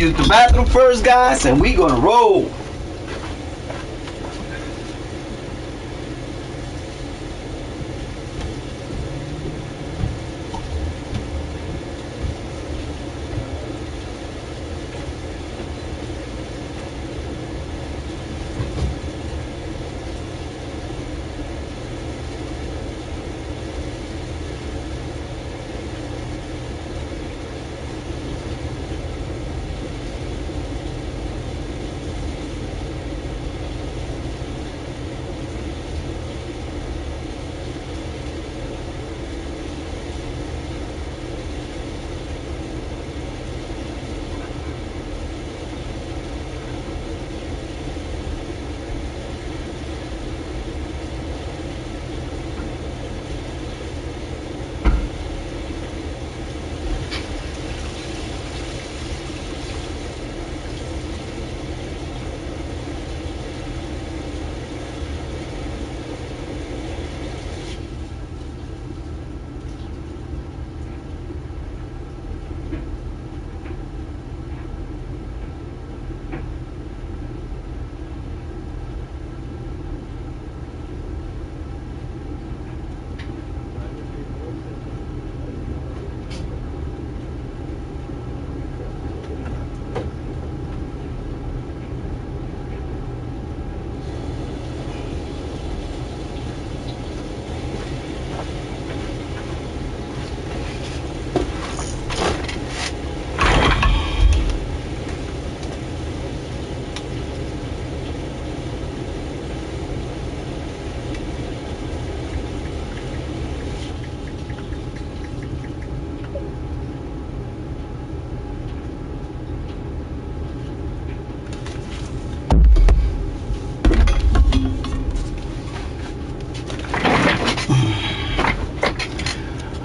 use the bathroom first, guys, and we gonna roll.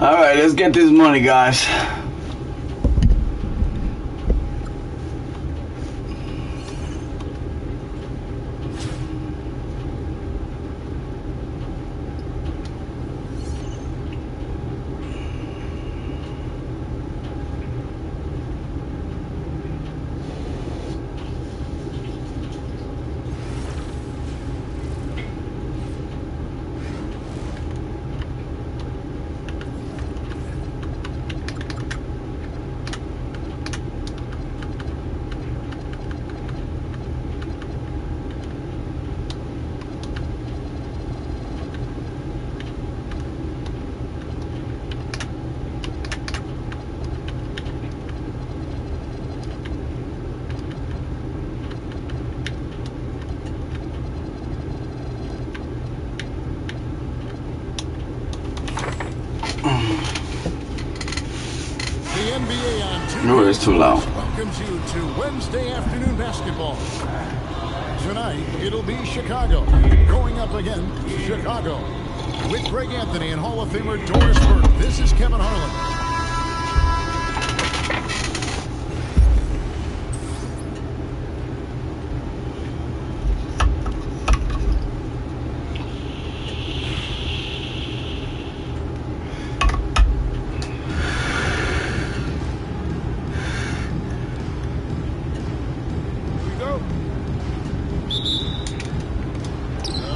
All right, let's get this money, guys. No, it's too loud. Welcomes you to Wednesday afternoon basketball. Tonight, it'll be Chicago going up against Chicago. With Greg Anthony and Hall of Famer Doris Burke, this is Kevin Harlan.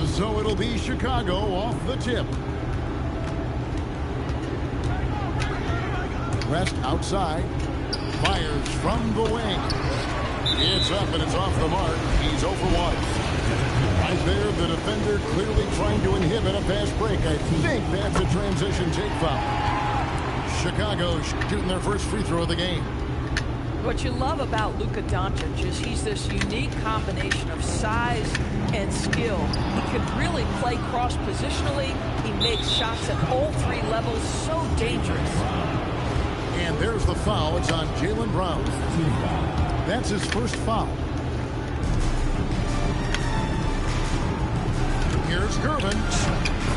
So it'll be Chicago off the tip. Rest outside. Myers from the wing. It's up and it's off the mark. He's 0 for 1. Right there, the defender clearly trying to inhibit a fast break. I think that's a transition take foul. Chicago shooting their first free throw of the game. What you love about Luka Doncic is he's this unique combination of size and skill. He can really play cross-positionally. He makes shots at all three levels, so dangerous. And there's the foul. It's on Jaylen Brown. That's his first foul. Here's Gervin.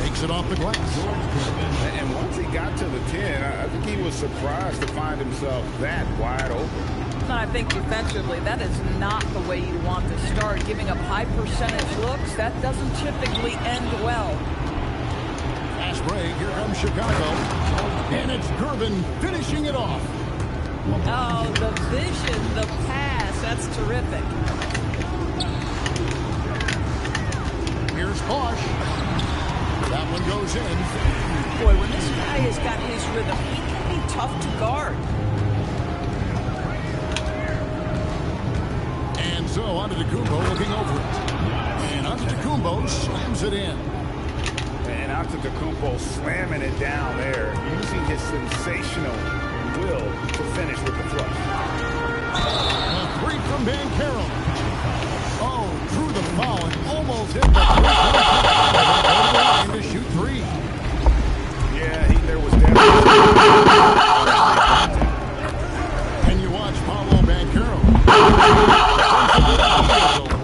Takes it off the glass. And once he got to the 10, I think he was surprised to find himself that wide open. I think defensively, that is not the way you want to start. Giving up high percentage looks, that doesn't typically end well. Fast break. Here comes Chicago. And it's Gervin finishing it off. Oh, the vision, the pass. That's terrific. Here's Bosch. That one goes in. Boy, when this guy has got his rhythm, he can be tough to guard. And so Antetokounmpo looking over it. And Antetokounmpo slams it in. And Antetokounmpo slamming it down there, using his sensational will to finish with the flush. A three from Banchero. Oh, through the foul and almost hit the line to shoot three. Yeah, there was definitely. And you watch Paolo Banchero.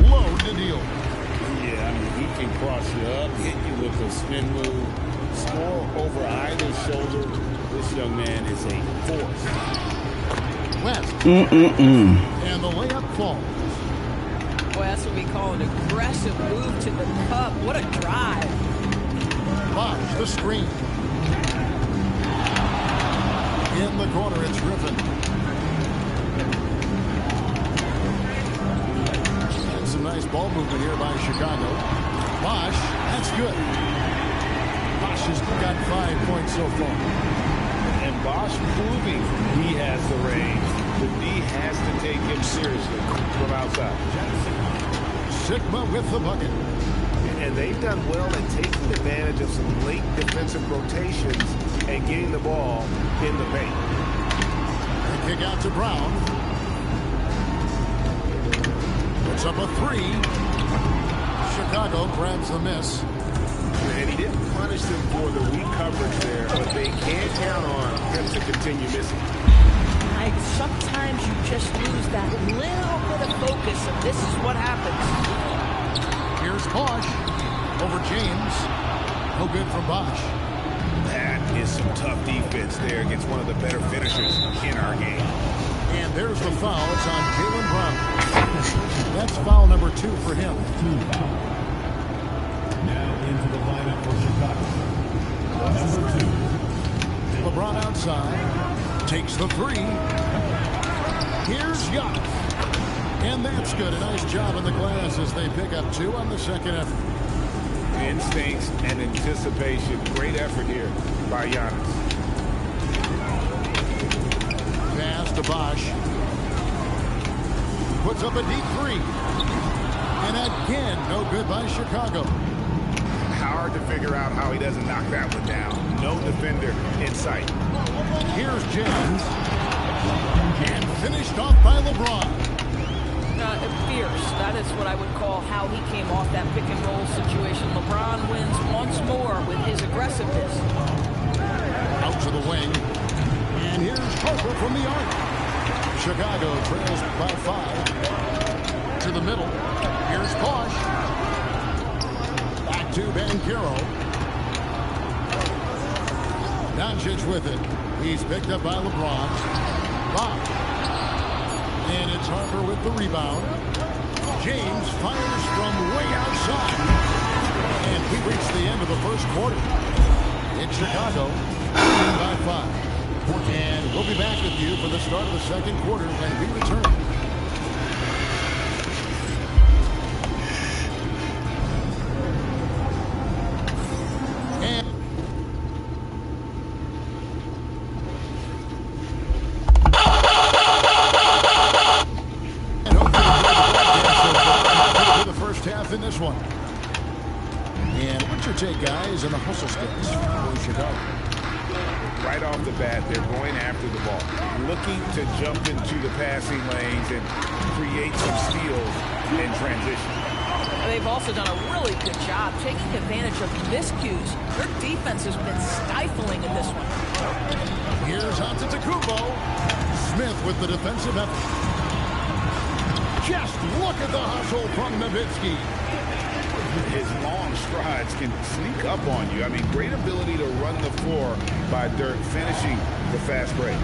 Load the deal. Yeah, I mean, he can cross you up, hit you with a spin move, score over either shoulder. This young man is a force. West. And the layup falls. Boy, that's what we call an aggressive move to the cup. What a drive. Bosch, the screen. In the corner, it's Griffin. And some nice ball movement here by Chicago. Bosch, that's good. Bosch has got 5 points so far. And Bosch proving he has the range. The D has to take him seriously from outside. Sigma with the bucket. And they've done well in taking advantage of some late defensive rotations and getting the ball in the paint. The kick out to Brown. Puts up a three. Chicago grabs the miss. And he didn't punish them for the weak coverage there, but they can't count on him to continue missing. Like, sometimes you just lose that little bit of focus, and this is what happens. Here's Bosch over James. No good from Bosch. That is some tough defense there against one of the better finishers in our game. And there's the foul. It's on Jaylen Brown. That's foul number 2 for him. Now into the lineup for Chicago. Number 2. LeBron outside. Takes the three. Here's Giannis. And that's good. A nice job in the glass as they pick up 2 on the second effort. Instincts and anticipation. Great effort here by Giannis. Pass to Bosch. Puts up a deep three. And again, no good by Chicago. Hard to figure out how he doesn't knock that one down. No defender in sight. Here's James. And finished off by LeBron. Fierce. That is what I would call how he came off that pick and roll situation. LeBron wins once more with his aggressiveness. Out to the wing. And here's Harper from the arc. Chicago trails by 5. To the middle. Here's Bosch. Back to Banchero. Doncic with it. He's picked up by LeBron. Bosch. And it's Harper with the rebound. James fires from way outside. And we reach the end of the first quarter. It's Chicago by 5. And we'll be back with you for the start of the second quarter when we return. In this one. And what's your take, guys, on the hustle sticks for Chicago? Right off the bat, they're going after the ball, looking to jump into the passing lanes and create some steals in transition. They've also done a really good job taking advantage of miscues. Their defense has been stifling in this one. Here's Antetokounmpo. Smith with the defensive effort. Just look at the hustle from Nowitzki. His long strides can sneak up on you. I mean, great ability to run the floor by Dirk, finishing the fast break.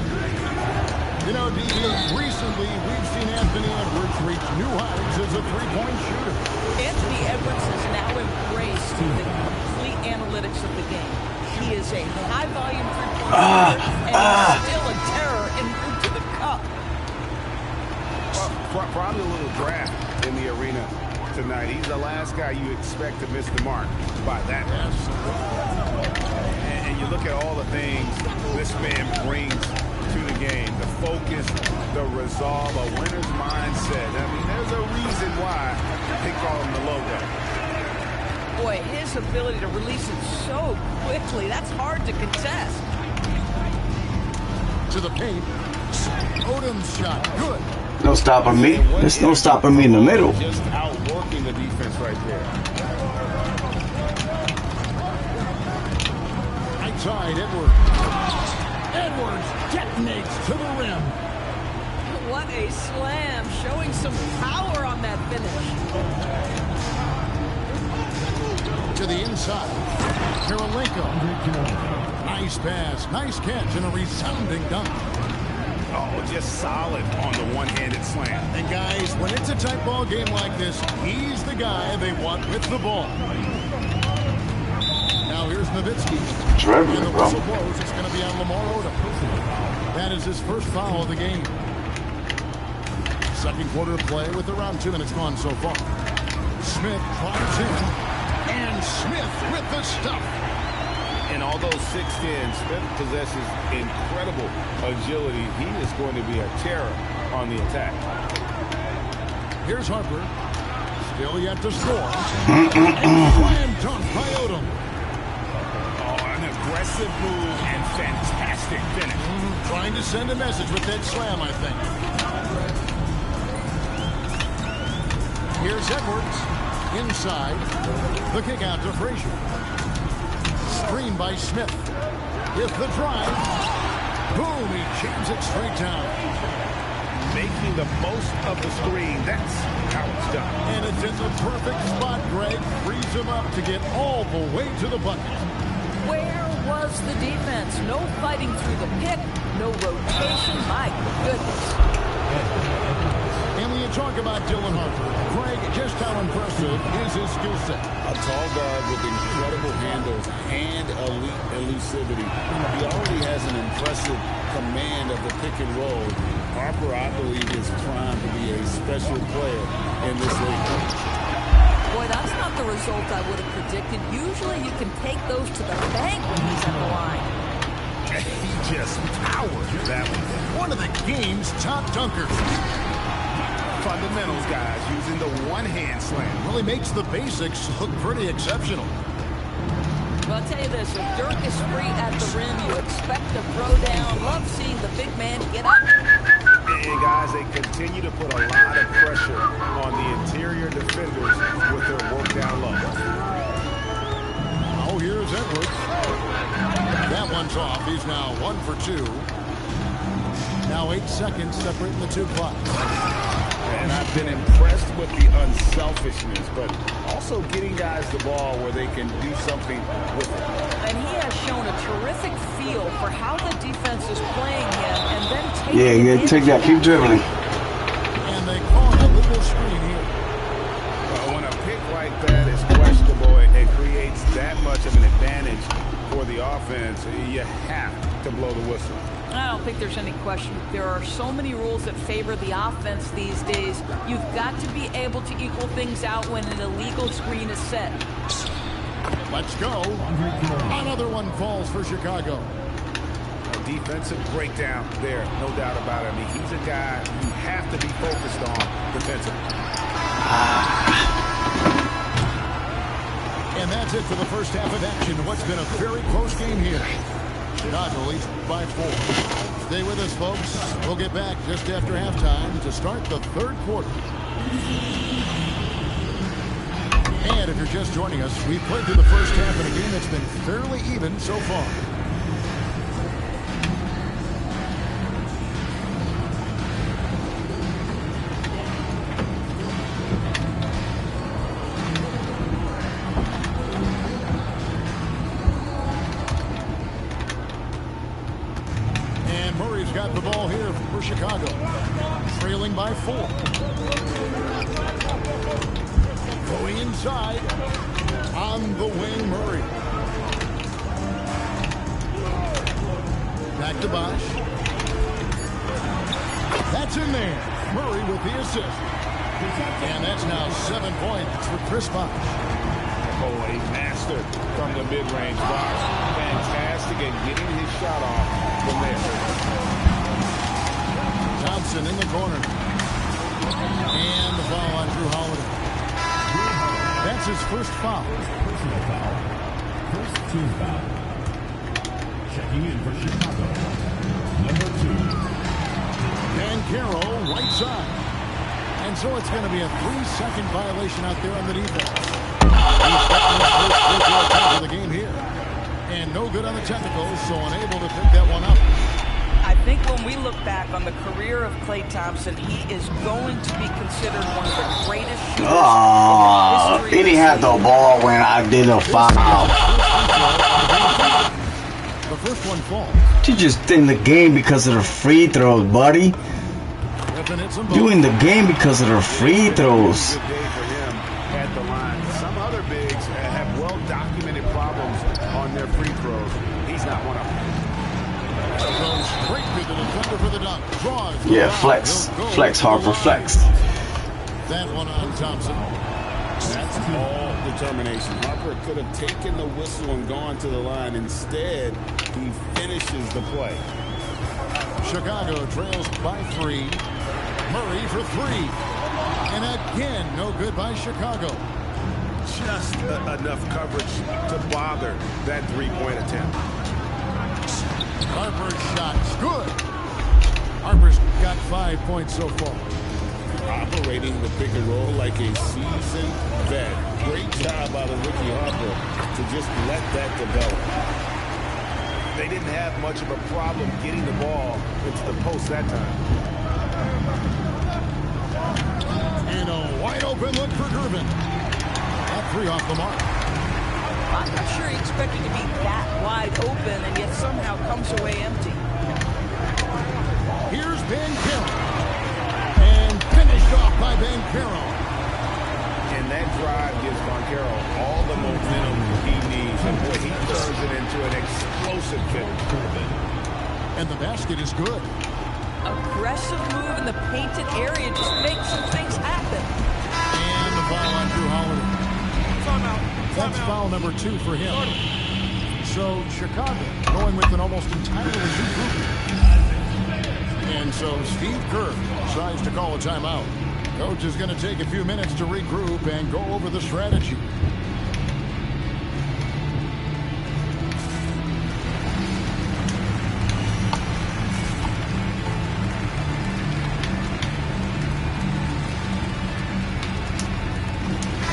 You know, D.B., recently we've seen Anthony Edwards reach new heights as a three-point shooter. Anthony Edwards has now embraced the complete analytics of the game. He is a high-volume three-point shooter, and he's still a terror en route to the cup. probably a little draft in the arena tonight. He's the last guy you expect to miss the mark by that much. And you look at all the things this man brings to the game. The focus, the resolve, a winner's mindset. I mean, there's a reason why they call him the logo. Boy, his ability to release it so quickly, that's hard to contest. To the paint. Odom's shot. Good. No stopping me. There's no stopping me in the middle. Just outworking the defense right there. Right side, Edwards. Edwards detonates to the rim. What a slam, showing some power on that finish. To the inside. Karolinko. Nice pass, nice catch, and a resounding dunk. Oh, just solid on the one-handed slam. And guys, when it's a tight ball game like this, he's the guy they want with the ball. Now here's Nowitzki. Dribbling, And the bro. whistle blows. It's going to be on Lamar Odom. That is his first foul of the game. Second quarter of play with around 2 minutes gone so far. Smith drives in. And Smith with the stuff. And although 6'10", Smith possesses incredible agility, he is going to be a terror on the attack. Here's Harper. Still yet to score. And slam dunk by Odom. Oh, an aggressive move and fantastic finish. Trying to send a message with that slam, I think. Here's Edwards. Inside. The kick out to Frazier. Screen by Smith. With the drive. Boom, he jams it straight down. Making the most of the screen. That's how it's done. And it's in the perfect spot, Greg. Frees him up to get all the way to the bucket. Where was the defense? No fighting through the pick, no rotation. My goodness. And when you talk about Dylan Harper, Greg, just how impressive is his skill set? A tall guard with incredible handles and elite elusivity. He already has an impressive command of the pick and roll. Harper, I believe, is primed to be a special player in this league. Boy, that's not the result I would have predicted. Usually you can take those to the bank when he's at the line. He just powered that one of the game's top dunkers. Fundamentals, guys, using the one-hand slam. Really makes the basics look pretty exceptional. Well, I'll tell you this, if Dirk is free at the rim, you expect a throwdown. Love seeing the big man get up. And guys, they continue to put a lot of pressure on the interior defenders with their work down low. Oh, here's Edwards. That one's off. He's now 1 for 2. Now 8 seconds separating the two clocks. And I've been impressed with the unselfishness, but also getting guys the ball where they can do something with it. And he has shown a terrific feel for how the defense is playing him and then taking Yeah, take that. Keep dribbling. And they call a little screen here. When a pick like that is questionable and creates that much of an advantage for the offense, you have to blow the whistle. I don't think there's any question. There are so many rules that favor the offense these days. You've got to be able to equal things out when an illegal screen is set. Let's go. Another one falls for Chicago. A defensive breakdown there, no doubt about it. I mean, he's a guy you have to be focused on defensively. And that's it for the first half of action. What's been a very close game here. Chicago leads by 4. Stay with us, folks. We'll get back just after halftime to start the third quarter. And if you're just joining us, we've played through the first half in a game that's been fairly even so far. Got the ball here for Chicago, trailing by 4. Going inside, on the wing, Murray. Back to Bosh. That's in there. Murray with the assist. And that's now 7 points for Chris Bosh. Oh, a master from the mid-range box. Fantastic at getting his shot off from there. Thompson in the corner. And the foul on Drew Holiday. That's his first foul. Personal foul. First team foul. Checking in for Chicago. Number 2. Banchero, right side. And so it's going to be a 3-second violation out there on the defense. He's got the first free throw of the game here. And no good on the technicals, so unable to pick that one up. I think when we look back on the career of Klay Thompson, he is going to be considered one of the greatest shooters. Oh, he didn't have the ball when I did a foul. The first one falls. You just in the game because of the free throws, buddy. You in the game because of the free throws. Good day for him at the line. Some other bigs have well-documented problems on their free throws. He's not one of them. Goes straight to the defender for the dunk. Draws. Yeah, flex. Flex, Harper, flex. That one on Thompson. That's all determination. Harper could have taken the whistle and gone to the line. Instead, he finishes the play. Chicago trails by 3. Murray for 3. And again, no good by Chicago. Just enough coverage to bother that three-point attempt. Harper's shot's good. Harper's got 5 points so far. Operating the pick and roll like a seasoned vet. Great job out of Ricky Harper to just let that develop. They didn't have much of a problem getting the ball into the post that time. And a wide open look for Durbin. That 3 off the mark. I'm not sure he expected to be that wide open and yet somehow comes away empty. Here's Banchero. And finished off by Banchero. And that drive gives Banchero all the momentum he needs. And boy, he turns it into an explosive finish. And the basket is good. Aggressive move in the painted area just makes some things happen. And the foul on Drew Holiday. That's foul number 2 for him. So Chicago going with an almost entirely new group. And so Steve Kerr decides to call a timeout. Coach is going to take a few minutes to regroup and go over the strategy.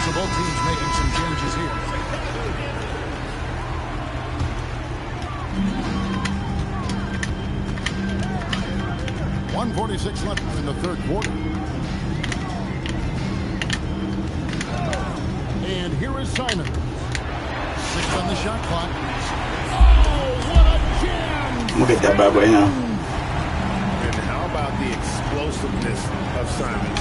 So both teams making some changes here. .146 left in the third quarter. And here is Simon. 6 on the shot clock. Oh, what a jam! Look at that bad boy now. And how about the explosiveness of Simon?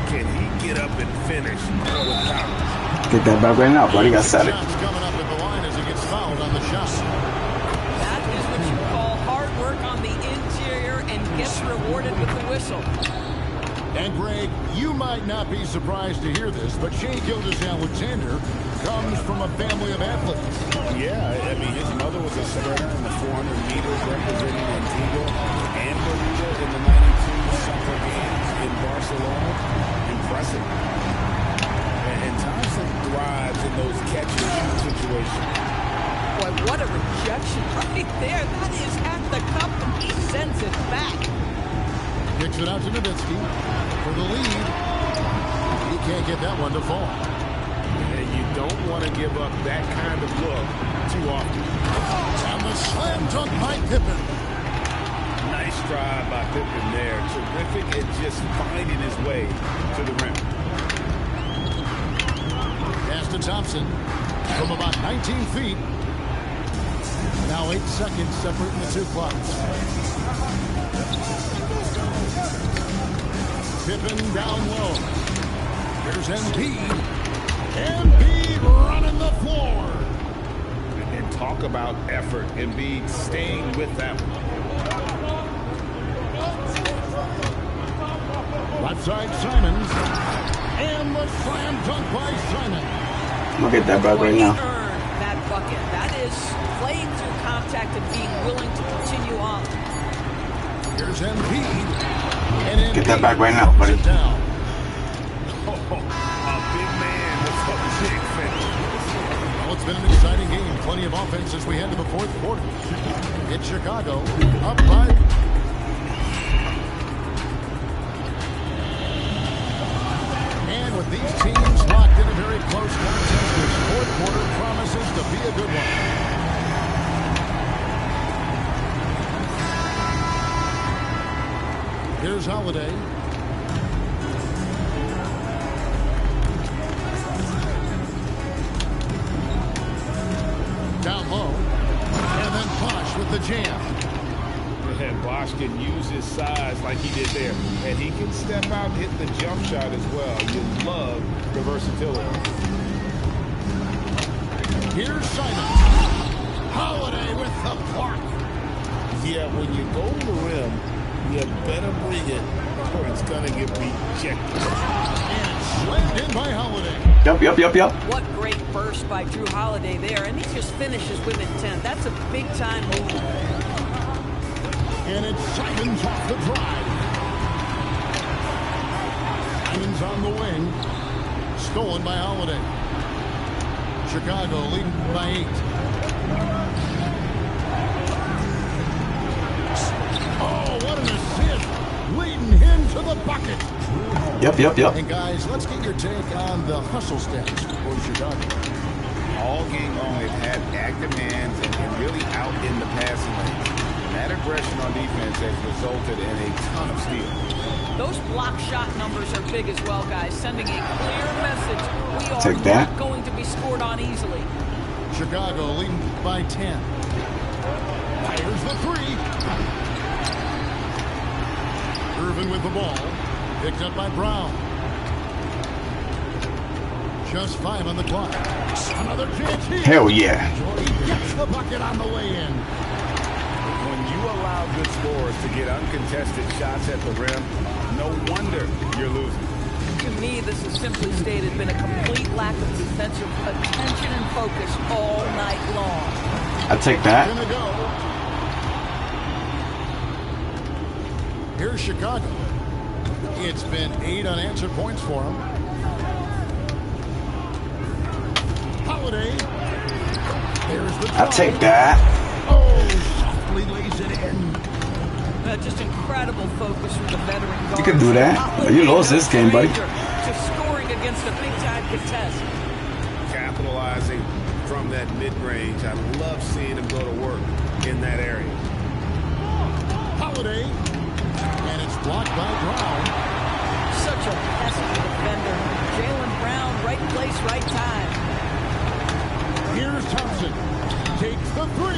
Can he get up and finish with power? Get that bad boy now, buddy. I said it. Shots coming up at the line as he gets fouled on the shot. That is what you call hard work on the interior and gets rewarded with the whistle. And Greg, you might not be surprised to hear this, but Shai Gilgeous-Alexander comes from a family of athletes. Yeah, I mean, his mother was a sprinter in the 400 meters representing Antigua and Barbuda in the 92 Summer Games in Barcelona. Impressive. And Thompson thrives in those catch-and-shoot situations. Boy, what a rejection right there. That is at the cup, and he sends it back. Kicks it out to Nowitzki for the lead. He can't get that one to fall. And you don't want to give up that kind of look too often. And the slam dunk by Pippen. Nice drive by Pippen there. Terrific at just finding his way to the rim. Pass to Thompson from about 19 feet. Now 8 seconds separating the 2 clocks. Pippen down low. Here's Embiid. Embiid running the floor. And talk about effort. Embiid staying with that one. Left side Simons. And the slam dunk by Simon. Look at that bucket right He now. earned that bucket. That is playing through contact and being willing to continue on. Here's Embiid. And Get that Embiid back right now, buddy. knocks it down. A big man with a big finish. Well, it's been an exciting game. Plenty of offense as we head to the fourth quarter. It's Chicago up by. And with these teams locked in a very close contest, this fourth quarter promises to be a good one. Here's Holiday. Down low. And then Bosch with the jam. And Bosch can use his size like he did there. And he can step out and hit the jump shot as well. You love the versatility. Here's Simon. Holiday with the block. Yeah, when you go to the rim, you better bring it or it's going to get rejected. And slammed in by Holiday. Yup. What great burst by Drew Holiday there, and he just finishes with intent. That's a big-time move. And it's Simons off the drive. Simons on the wing. Stolen by Holiday. Chicago leading by 8. Oh, what an assist. Leading him to the bucket. Yup. And guys, let's get your take on the hustle stats for Chicago. All game long, they've had active hands and really out in the passing lane. And that aggression on defense has resulted in a ton of steals. Those block shot numbers are big as well, guys, sending a clear message. We are Take that. not going to be scored on easily. Chicago leading by 10. Fires the 3. Irvin with the ball. Picked up by Brown. Just 5 on the clock. Another chance here. Hell yeah. Jordy gets the bucket on the way in. When you allow good scorers to get uncontested shots at the rim, no wonder you're losing. To me, this has simply stated been a complete lack of defensive attention and focus all night long. I take that. Gonna go. Here's Chicago. It's been 8 unanswered points for him. Holiday. There's the I take that. Oh, softly lays it in. Just incredible focus from the veteran guard. You can do that. But you lost this game, buddy. To scoring against a big-time contest. Capitalizing from that mid-range. I love seeing him go to work in that area. Holiday. And it's blocked by Brown. Such a pesky defender. Jaylen Brown, right place, right time. Here's Thompson. Takes the 3.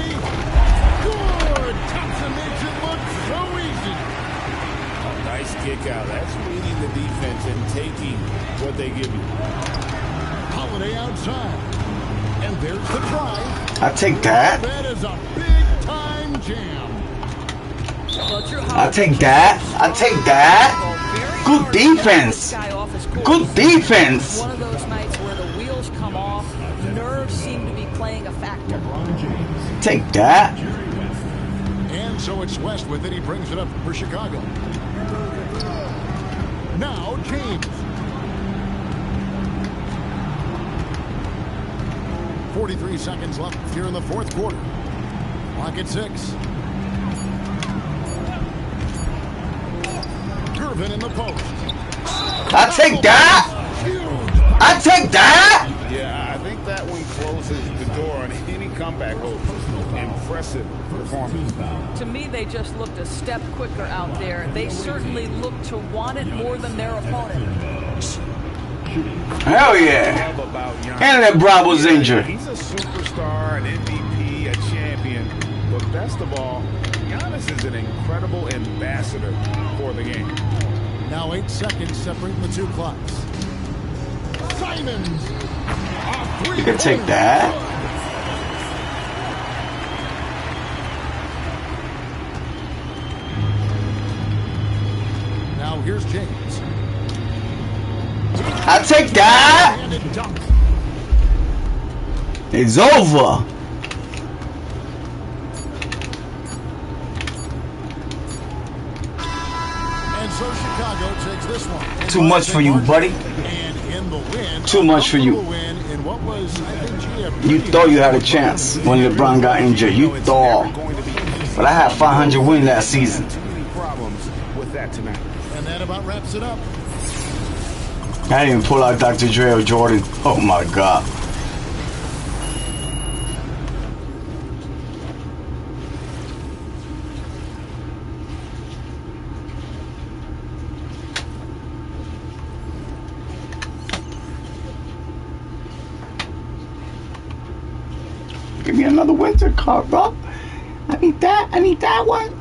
Good! Thompson makes it look so easy. A nice kick out. That's reading the defense and taking what they give you. Holiday outside. And there's the try. I take that. That is a big-time jam. I take that. I take that. Good defense. Good defense. One of those nights where the wheels come off, nerves seem to be playing a factor. Take that. And so it's West with it. He brings it up for Chicago. Now James. 43 seconds left here in the fourth quarter. Clock at 6. Irvin in the post. I take that. I take that. Yeah, I think that one closes the door on any comeback hope. Impressive performance. To me, they just looked a step quicker out there. They certainly looked to want it more than their opponent. Hell yeah. And that Bravo's injured. He's a superstar, an MVP, a champion. But best of all, Giannis is an incredible ambassador for the game. Now 8 seconds separating the 2 clocks. Simons. You can take that. Now here's James. I take that. And it dunked. It's over. And so Chicago takes this one. Too much for you, buddy. And in the win, Too much for you. win in what was, I think, gee, a You pretty thought you had a chance when LeBron got injured. You thought. But I had 500 wins that season. Too many problems with that tonight. And that about wraps it up. I didn't even pull out Dr. Dre or Jordan. Oh my God. Give me another winter card, bro. I need that. I need that one.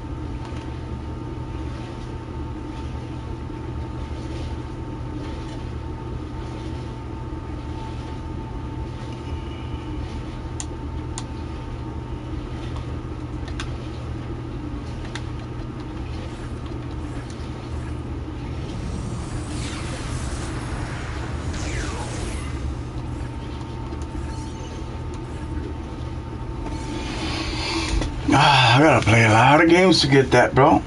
I gotta play a lot of games to get that, bro.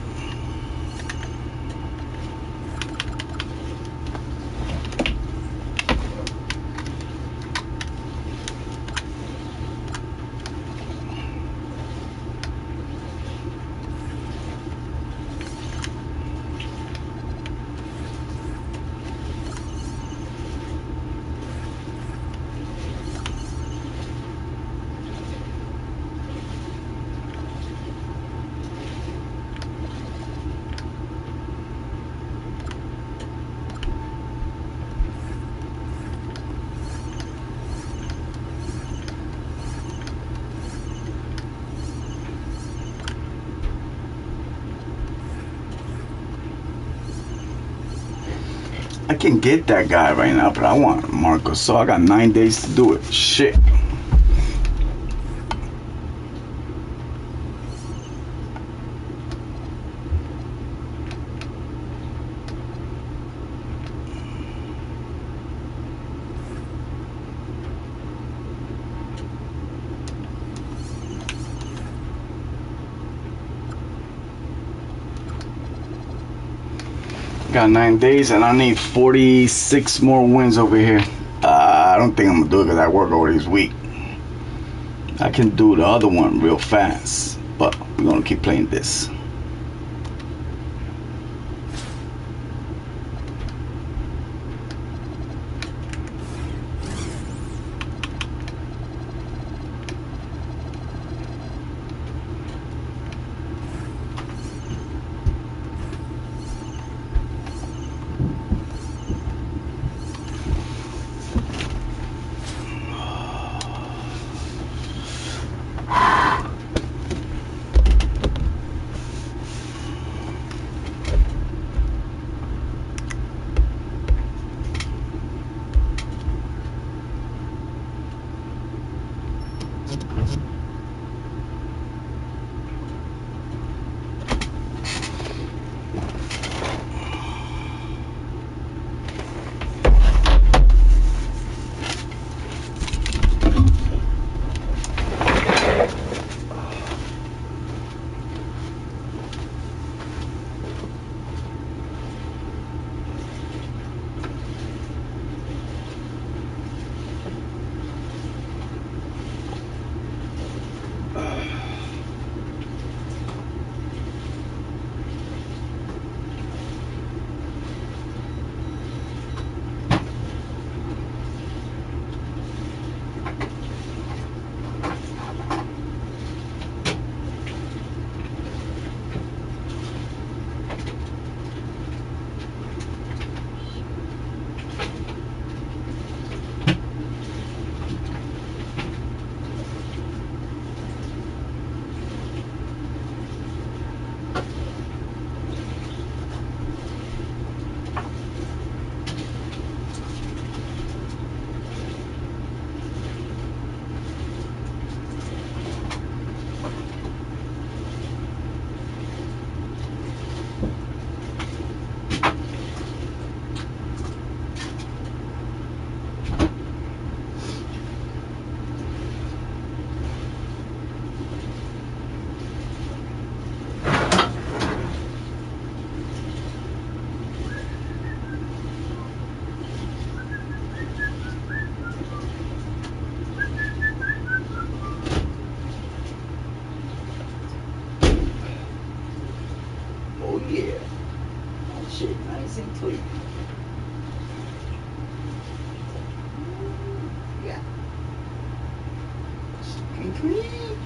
I can get that guy right now, but I want Marcus, so I got 9 days to do it. Shit. Got 9 days and I need 46 more wins over here. I don't think I'm gonna do it because I work over this week. I can do the other one real fast, but we're gonna keep playing this. yeah. That shit nice and clean. Yeah. Looking clean.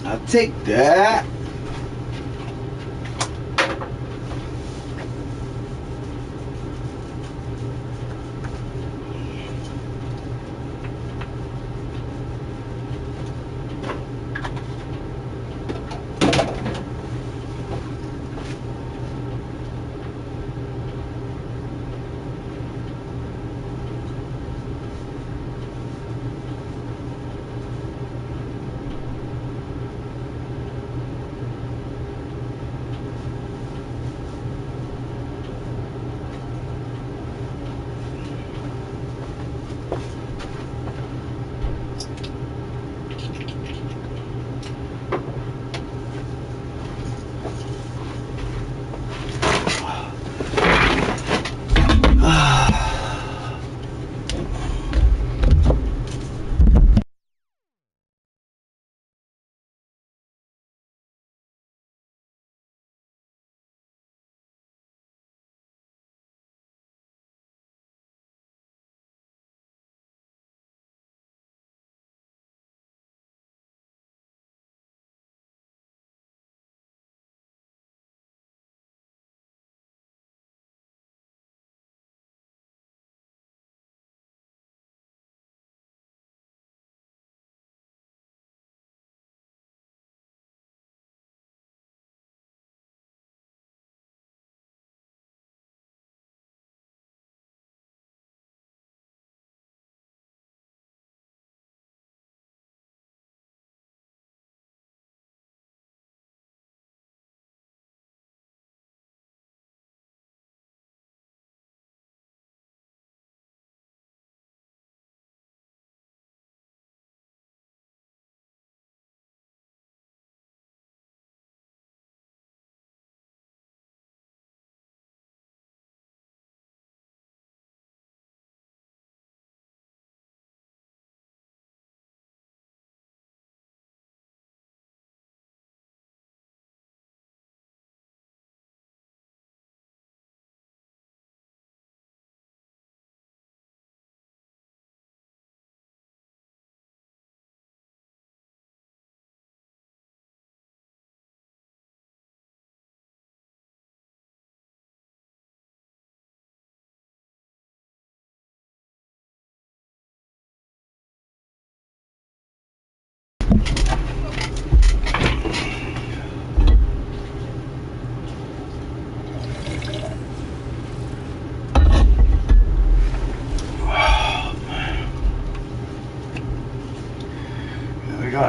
I'll take that.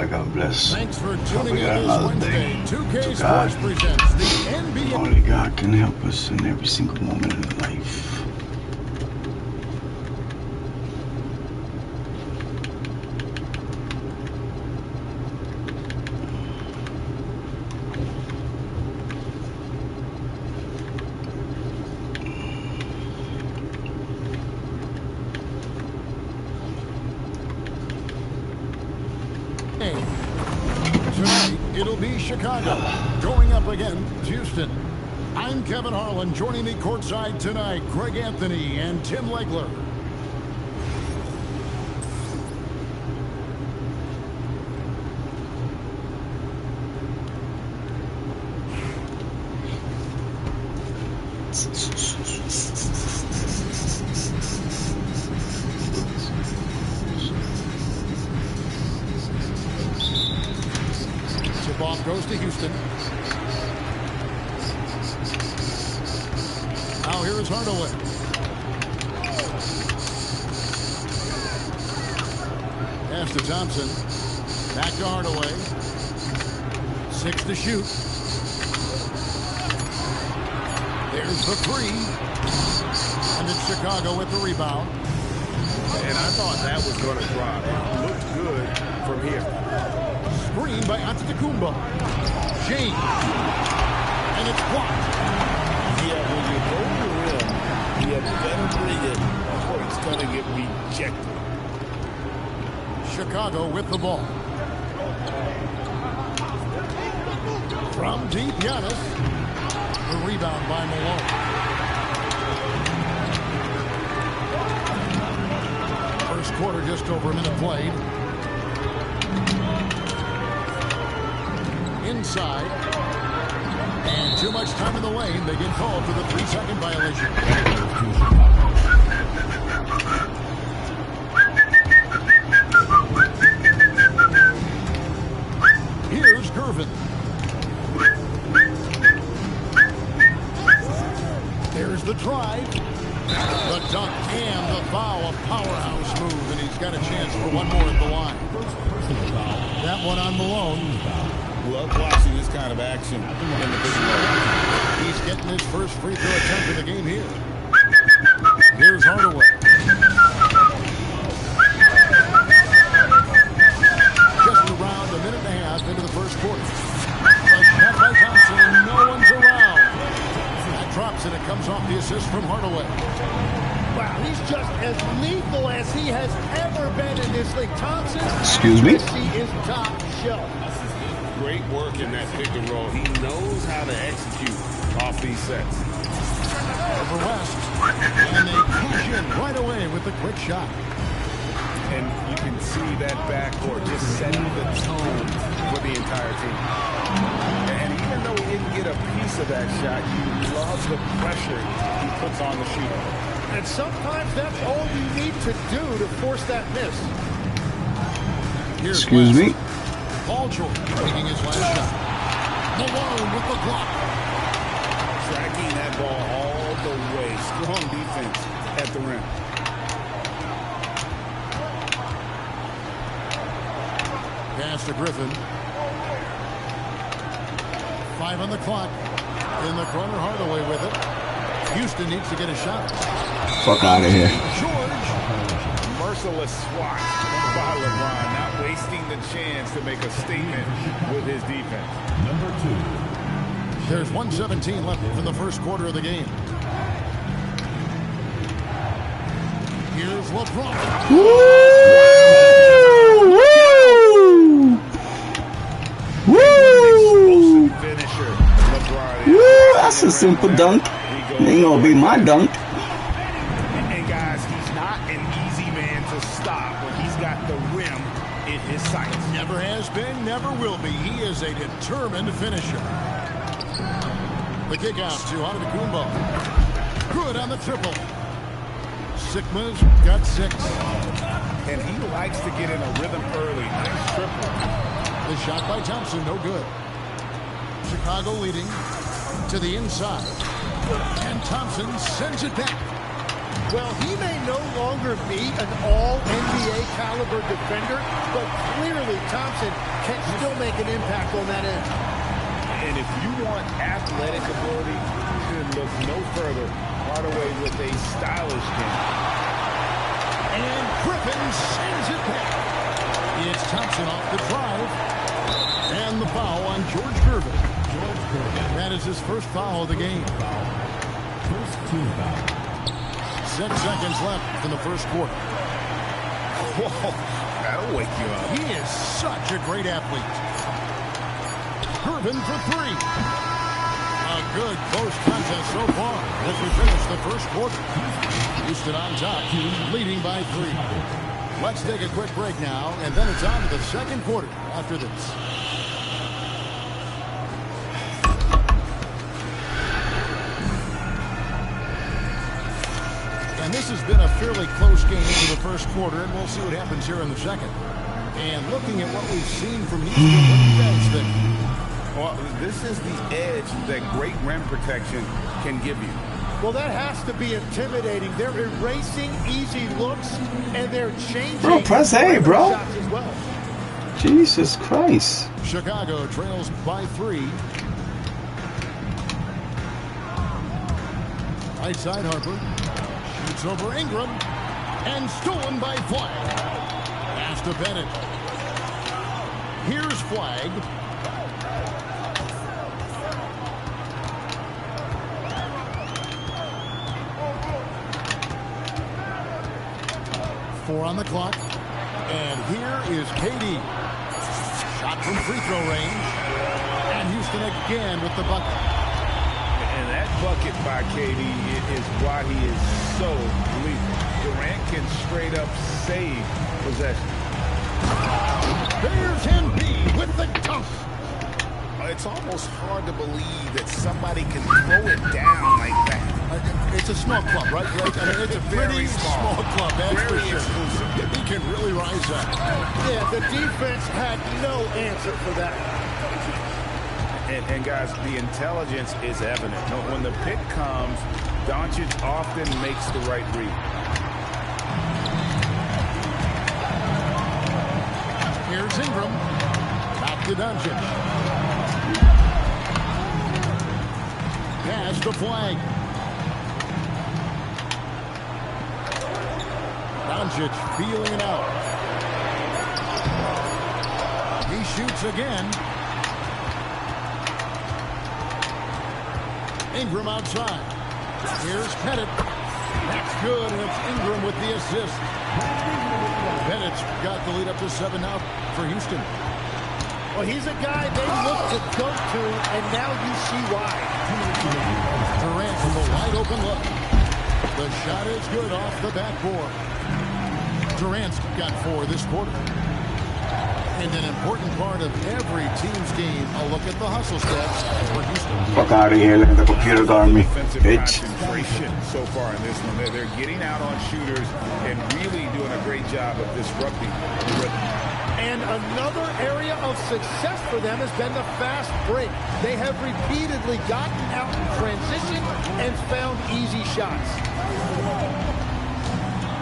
God bless. Thanks for tuning We in got this another Wednesday. day. 2K To God. Sports presents the NBA. Only God can help us in every single moment of life. Tonight, it'll be Chicago going up against Houston. I'm Kevin Harlan. Joining me courtside tonight, Greg Anthony and Tim Legler. Tip-off goes to Houston. Now here is Hardaway. Pass to Thompson. Back to Hardaway. 6 to shoot. There's the three. And it's Chicago with the rebound. And I thought that was going to drop. It looked good from here. Screen by Antetokounmpo. James. And it's blocked. Yeah, when you go to the rim, you better bring it or it's going to get rejected. Chicago with the ball. From deep, Giannis. The rebound by Malone. First quarter, just over a minute played. inside. And too much time in the lane. They get called for the 3-second violation. Here's Gervin. There's the drive. The dunk and the foul. A powerhouse move. And he's got a chance for one more at the line. That one on Malone. Love watching this kind of action in the big moment. He's getting his first free throw attempt of the game here. Here's Hardaway. Just around a minute and a half into the first quarter. A shot by Thompson, and no one's around. That drops, and it comes off the assist from Hardaway. Wow, he's just as lethal as he has ever been in this league. Thompson, Excuse me? He is top shelf. Great work in that pick and roll. He knows how to execute off these sets. Over West, and they push in right away with the quick shot. And you can see that backcourt just setting the tone for the entire team. And even though he didn't get a piece of that shot, you love the pressure he puts on the shooter. And sometimes that's all you need to do to force that miss. Here's Excuse West. me? Paul George taking his last shot. Malone with the block. Tracking that ball all the way. Strong defense at the rim. Pass to Griffin. 5 on the clock. In the corner, Hardaway with it. Houston needs to get a shot. Fuck out of here. George. Merciless swat by LeBron, not wasting the chance to make a statement with his defense. Number 2. There's 1:17 left in the first quarter of the game. Here's LeBron. Woo! Woo! Woo! Finisher, LeBron. Woo! That's a simple dunk. Ain't gonna be my dunk. And guys, he's not an easy man to stop when he's got the rim in his sights. Never has been, never will be. He is a determined finisher. The kick out to Antetokounmpo. Good on the triple. Sigma's got 6. And he likes to get in a rhythm early. Nice triple. The shot by Thompson, no good. Chicago leading to the inside. And Thompson sends it back. Well, he may no longer be an all-NBA caliber defender, but clearly Thompson can still make an impact on that end. And if you want athletic ability, you should look no further. Hardaway with a stylish game. And Griffin sends it back. It's Thompson off the drive. And the foul on George Gervin. That is his first foul of the game. First team foul. 6 seconds left in the first quarter. Whoa, that'll wake you up. He is such a great athlete. Gervin for 3. A good close contest so far as we finish the first quarter. Houston on top, leading by 3. Let's take a quick break now, and then it's on to the second quarter after this. And this has been a fairly close game into the first quarter, and we'll see what happens here in the second. And looking at what we've seen from Houston, what do you guys think? Well, this is the edge that great rim protection can give you. Well, that has to be intimidating. They're erasing easy looks, and they're changing Bro, press A, bro. shots as well. Jesus Christ. Chicago trails by 3. Right side, Harper. Shoots over Ingram. And stolen by Flag. Pass to Bennett. Here's Flag. Four on the clock. And here is KD. Shot from free throw range. And Houston again with the bucket. And that bucket by KD is why he is so lethal. Durant can straight up save possession. There's Embiid with the dunk. it's almost hard to believe that somebody can throw it down like that. It's a small club, right? I mean, it's a pretty small club, that's for sure. He can really rise up. Yeah, the defense had no answer for that. And guys, the intelligence is evident. When the pick comes, Doncic often makes the right read. Here's Ingram. Back to Doncic. Pass the flag. Doncic feeling it out. He shoots again. Ingram outside. Here's Pettit. That's good, and it's Ingram with the assist. Pettit's got the lead up to 7 now for Houston. Well, he's a guy they look to go to, and now you see why. Durant from the wide open look. The shot is good off the backboard. Durant's got 4 this quarter. And an important part of every team's game, a look at the hustle steps for Houston. Fuck out of here, let the computer guard me, Defensive bitch. concentration so far in this one. They're getting out on shooters and really doing a great job of disrupting the rhythm. And another area of success for them has been the fast break. They have repeatedly gotten out in transition and found easy shots.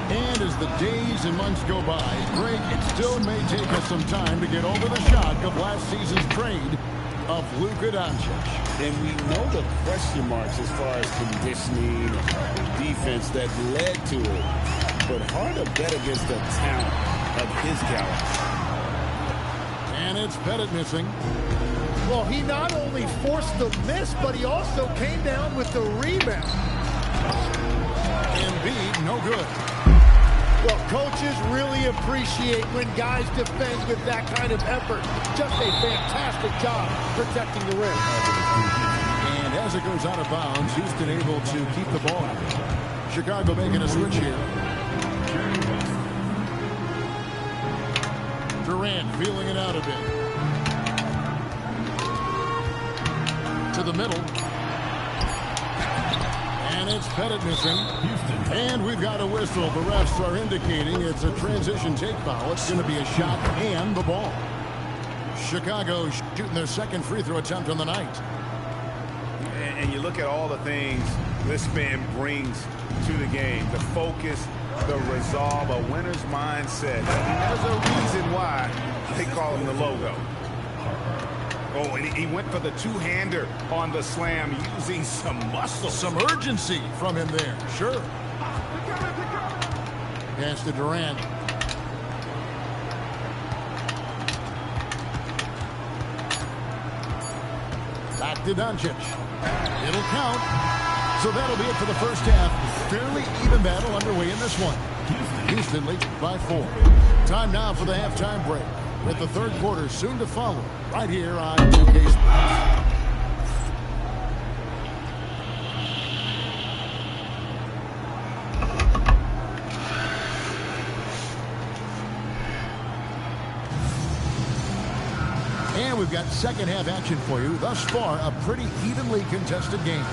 And as the days and months go by, Greg, it still may take us some time to get over the shock of last season's trade of Luka Doncic. And we know the question marks as far as conditioning, defense that led to it. But hard to bet against a talent of his caliber. And it's Pettit missing. Well, he not only forced the miss, but he also came down with the rebound. Embiid, no good. Well, coaches really appreciate when guys defend with that kind of effort. Just a fantastic job protecting the rim. And as it goes out of bounds, Houston able to keep the ball. Chicago making a switch here. Durant feeling it out a bit. To the middle. And it's Pettit missing. And we've got a whistle. The refs are indicating it's a transition take foul. It's going to be a shot and the ball. Chicago shooting their second free throw attempt on the night. And you look at all the things this man brings to the game. The focus, the resolve, a winner's mindset. There's a reason why they call him the logo. Oh, and he went for the two-hander on the slam using some muscle. Some urgency from him there. Sure. Pass to Durant. Back to Doncic. It'll count. So that'll be it for the first half. Fairly even battle underway in this one. Houston leads by 4. Time now for the halftime break, with the third quarter soon to follow, right here on 2K Sports. And we've got second half action for you. Thus far, a pretty evenly contested game.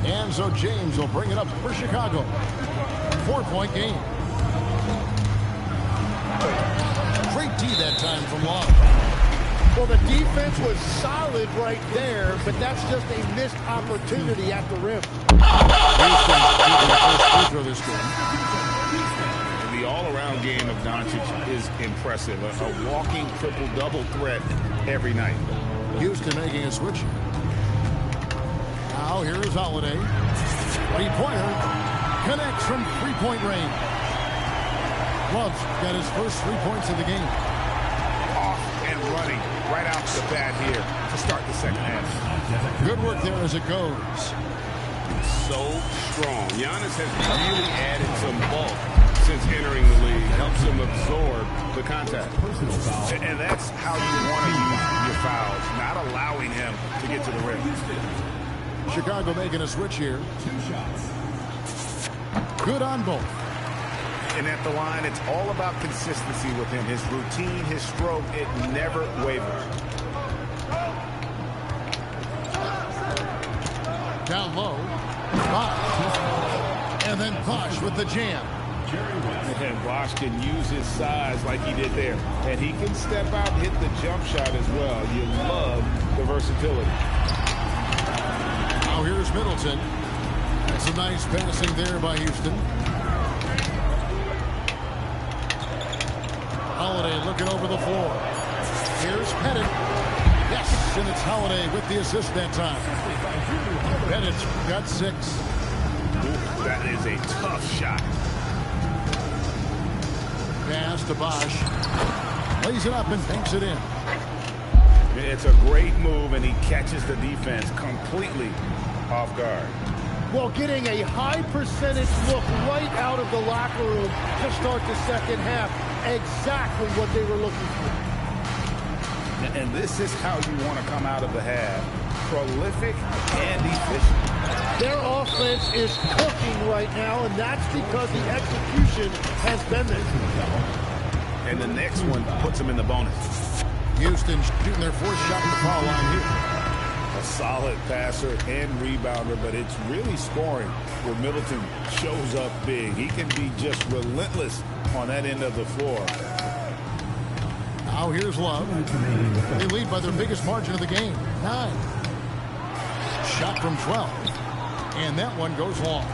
And so James will bring it up for Chicago. 4-point game. Great D that time from Long. Well, the defense was solid right there, but that's just a missed opportunity at the rim. This game. The all-around game of Doncic is impressive. A walking triple-double threat every night. Houston making a switch. Now here is Holiday. Three-pointer connects from three-point range. Love's got his first 3 points of the game. Off and running right out the bat here to start the second half. Good work there as it goes. So strong. Giannis has really added some bulk since entering the league. Helps him absorb the contact. And that's how you want to use your fouls, not allowing him to get to the rim. Chicago making a switch here. 2 shots. Good on both. And at the line, it's all about consistency with him. His routine, his stroke, it never wavers. Down low. Bosch. And then Bosch with the jam. And Bosch can use his size like he did there. And he can step out and hit the jump shot as well. You love the versatility. Now here's Middleton. That's a nice passing there by Houston. Holiday looking over the floor. Here's Pettit. Yes, and it's Holiday with the assist that time. Pettit's got 6. Ooh, that is a tough shot. Pass to Bosch. Lays it up and banks it in. It's a great move, and he catches the defense completely off guard. Well, getting a high percentage look right out of the locker room to start the second half. Exactly what they were looking for. And this is how you want to come out of the half. Prolific and efficient. Their offense is cooking right now, and that's because the execution has been there. And the next one puts them in the bonus. Houston shooting their 4th shot at the foul line here. A solid passer and rebounder, but it's really scoring where Middleton shows up big. He can be just relentless on that end of the floor. Now here's Love. They lead by their biggest margin of the game, 9. Shot from 12. And that one goes long.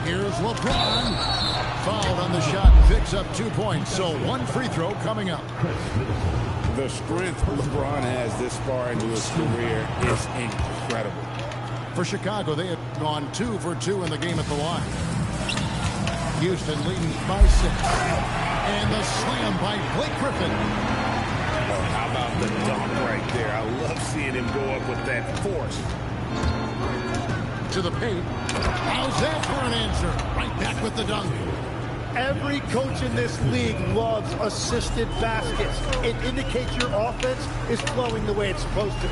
Here's LeBron. Fouled on the shot and picks up 2 points. So 1 free throw coming up. The strength LeBron has this far into his career is incredible. For Chicago, they had gone 2 for 2 in the game at the line. Houston leading by 6. And the slam by Blake Griffin. Oh, how about the dunk right there? I love seeing him go up with that force. To the paint. How's that for an answer? Right back with the dunk. Every coach in this league loves assisted baskets. It indicates your offense is flowing the way it's supposed to.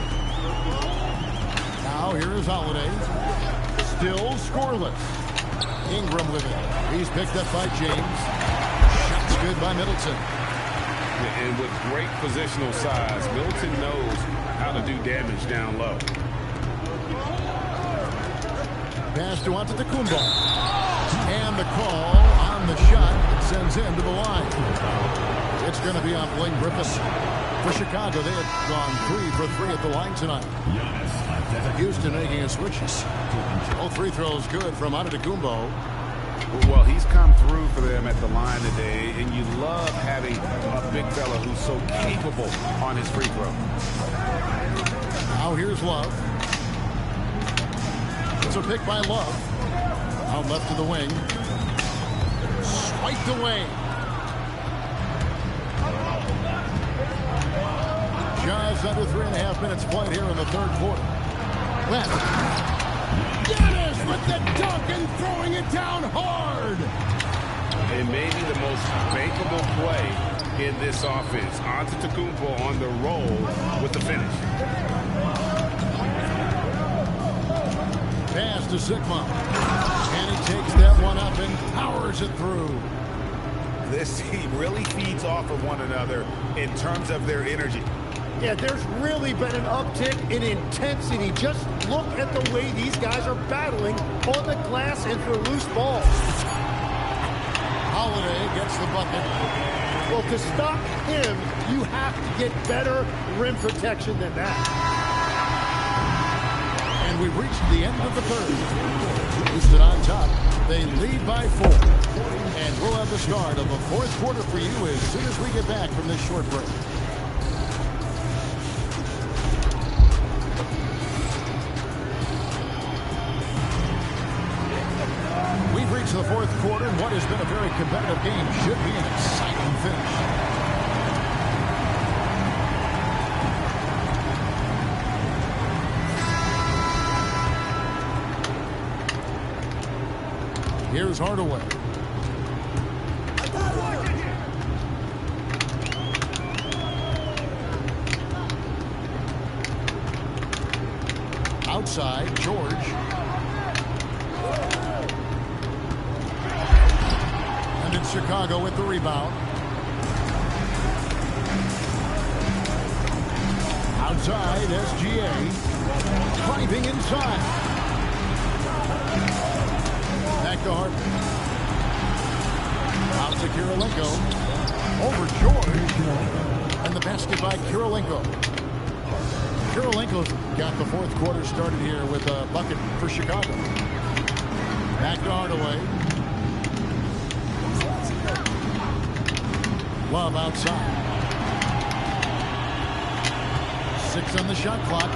Now here's Holiday. Still scoreless. Ingram with it. He's picked up by James. Shots good by Middleton. And with great positional size, Middleton knows how to do damage down low. Pass to Antetokounmpo. And the call on the shot sends him to the line. It's going to be on Blake Griffin. For Chicago, they have gone 3 for 3 at the line tonight. Houston making a switch. Both free throws good from Antetokounmpo. Well, he's come through for them at the line today, and you love having a big fella who's so capable on his free throw. Now here's Love. It's a pick by Love. Out left to the wing. Swiped away. Just under 3.5 minutes played here in the 3rd quarter. Left. Giannis with the dunk and throwing it down hard. It may be the most bankable play in this offense. Antetokounmpo on the roll with the finish. Pass to Sigma. And he takes that one up and powers it through. This team really feeds off of one another in terms of their energy. Yeah, there's really been an uptick in intensity. Just look at the way these guys are battling on the glass and for loose balls. Holiday gets the bucket. Well, to stop him, you have to get better rim protection than that. And we've reached the end of the 3rd. Houston on top. They lead by 4. And we'll have the start of the 4th quarter for you as soon as we get back from this short break. We've reached the 4th quarter, and what has been a very competitive game should be an exciting finish. Here's Hardaway. outside, George. And it's Chicago with the rebound. Outside, SGA. Driving inside. Back to Harper. Out to Kirilenko. Over George. And the basket by Kirilenko. Kirilenko's got the fourth quarter started here with a bucket for Chicago. Back to Hardaway. Love outside. 6 on the shot clock.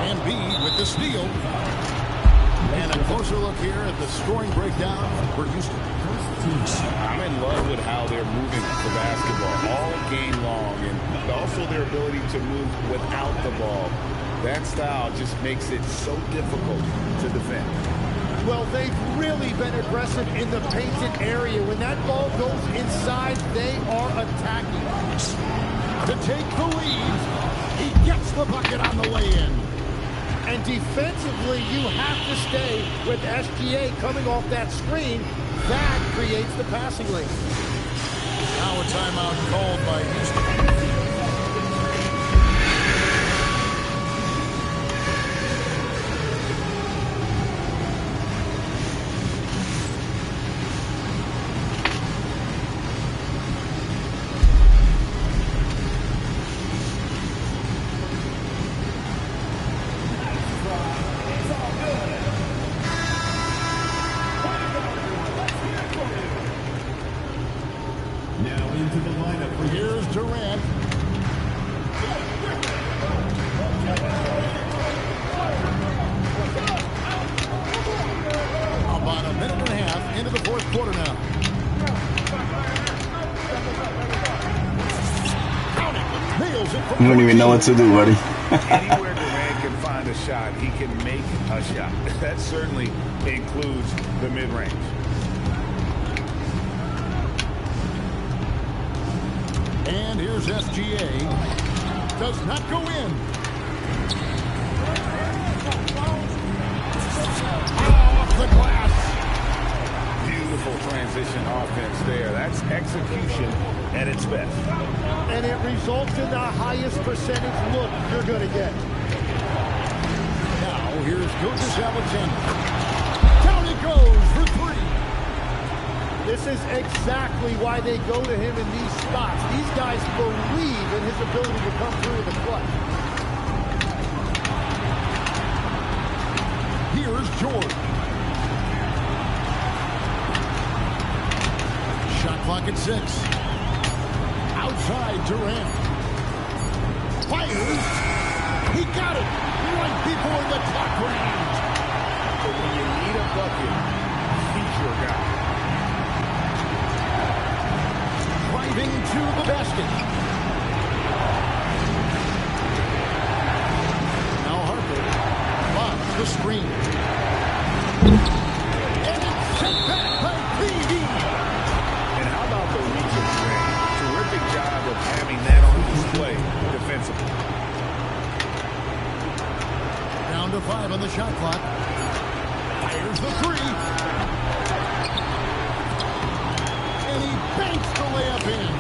Embiid with the steal. And a closer look here at the scoring breakdown for Houston. I'm in love with how they're moving the basketball all game long, and also their ability to move without the ball. That style just makes it so difficult to defend. Well, they've really been aggressive in the painted area. When that ball goes inside, they are attacking. To take the lead, he gets the bucket on the way in. And defensively, you have to stay with SGA coming off that screen. That creates the passing lane. Now a timeout called by Houston. Now into the lineup. Here's Durant. About a minute and a half into the fourth quarter now. Nails it from You don't even know what to do, buddy. Anywhere Durant can find a shot, he can make a shot. That certainly includes the mid-range. And here's SGA. Does not go in. Off the glass. Beautiful transition offense there. That's execution at its best. And it results in the highest percentage look you're going to get. Now here's Gilgeous Alexander. Down he goes for three. This is exactly why they go to him in these spots. These guys believe in his ability to come through in the clutch. Here's George. Shot clock at 6. Outside Durant. Fires. He got it right before the clock range. But when you need a bucket, he's your guy. Driving to the basket. Now Harper lobs the screen. And it's sent back by PD. And how about the reach of Durant? Terrific job of having that on display defensively. Down to 5 on the shot clock. Fires the three. And he banks the layup in.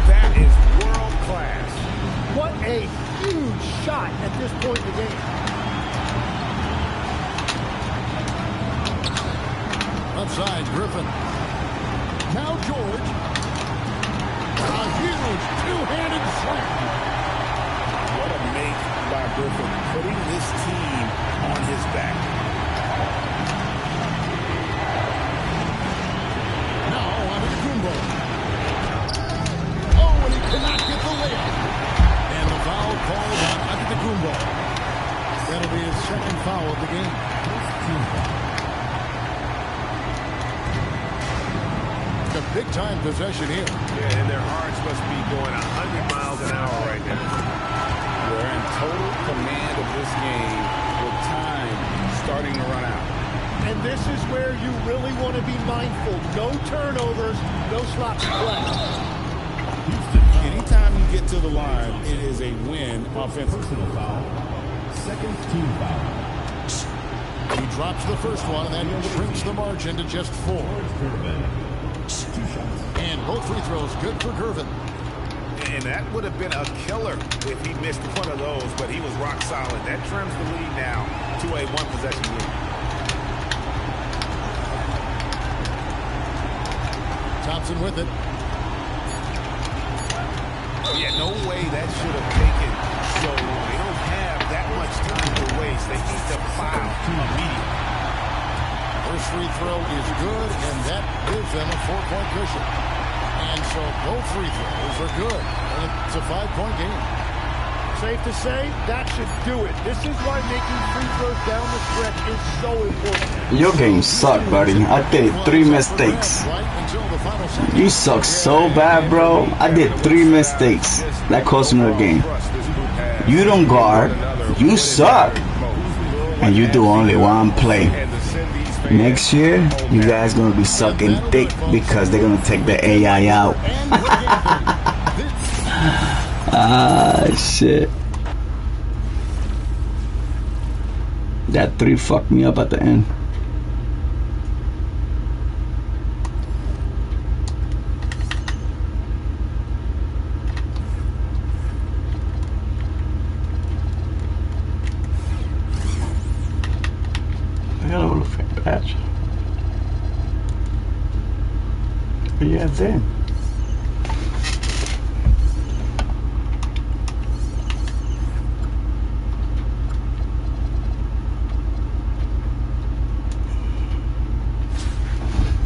That is world class. What a huge shot at this point in the game. Outside Griffin. Now George. A huge two-handed slam. What a make by Griffin, putting this team on his back. Now on to Kumbo. Oh, and he cannot get the layup. And the foul called on Antetokounmpo. That'll be his second foul of the game. A big-time possession here. Yeah, and their hearts must be going 100 miles an hour right now. They're in total command of this game with time starting to run out. And this is where you really want to be mindful. No turnovers, no sloppy play. Anytime you get to the line, it is a win offensively. Personal foul, second team foul. He drops the first one, and that shrinks the margin to just 4. Gervin. 2 shots. And both free throws good for Gervin. And that would have been a killer if he missed one of those, but he was rock solid. That trims the lead now to a 1-possession lead. Thompson with it. Yeah, no way that should have taken so long. They don't have that much time to waste. They need to foul immediately. First free throw is good, and that gives them a 4-point cushion. And so both free throws are good. And it's a 5-point game. Safe to say, that should do it. This is why making free throws down the stretch is so important. Your game sucked, buddy. I did 3 mistakes. You suck so bad, bro. I did 3 mistakes. That cost me the game. You don't guard. You suck. And you do only 1 play. Next year, you guys gonna be sucking dick because they're gonna take the AI out. Ah, shit. That 3 fucked me up at the end. I got a little fake patch. But yeah, then.